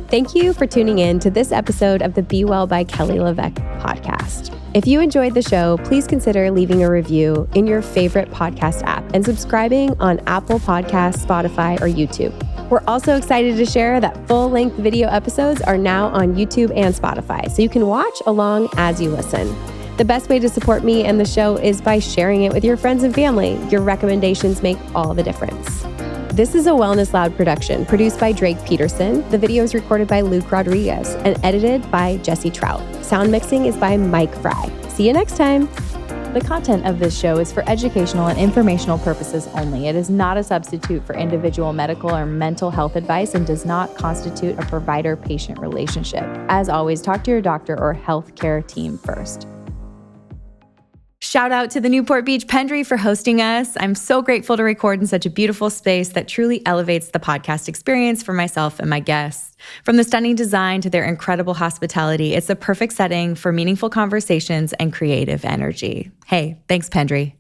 C: Thank you for tuning in to this episode of the Be Well by Kelly LeVeque podcast. If you enjoyed the show, please consider leaving a review in your favorite podcast app and subscribing on Apple Podcasts, Spotify, or YouTube. We're also excited to share that full-length video episodes are now on YouTube and Spotify, so you can watch along as you listen. The best way to support me and the show is by sharing it with your friends and family. Your recommendations make all the difference. This is a Wellness Loud production, produced by Drake Peterson. The video is recorded by Luke Rodriguez and edited by Jesse Trout. Sound mixing is by Mike Fry. See you next time.
B: The content of this show is for educational and informational purposes only. It is not a substitute for individual medical or mental health advice and does not constitute a provider-patient relationship. As always, talk to your doctor or healthcare team first. Shout out to the Newport Beach Pendry for hosting us. I'm so grateful to record in such a beautiful space that truly elevates the podcast experience for myself and my guests. From the stunning design to their incredible hospitality, it's a perfect setting for meaningful conversations and creative energy. Hey, thanks, Pendry.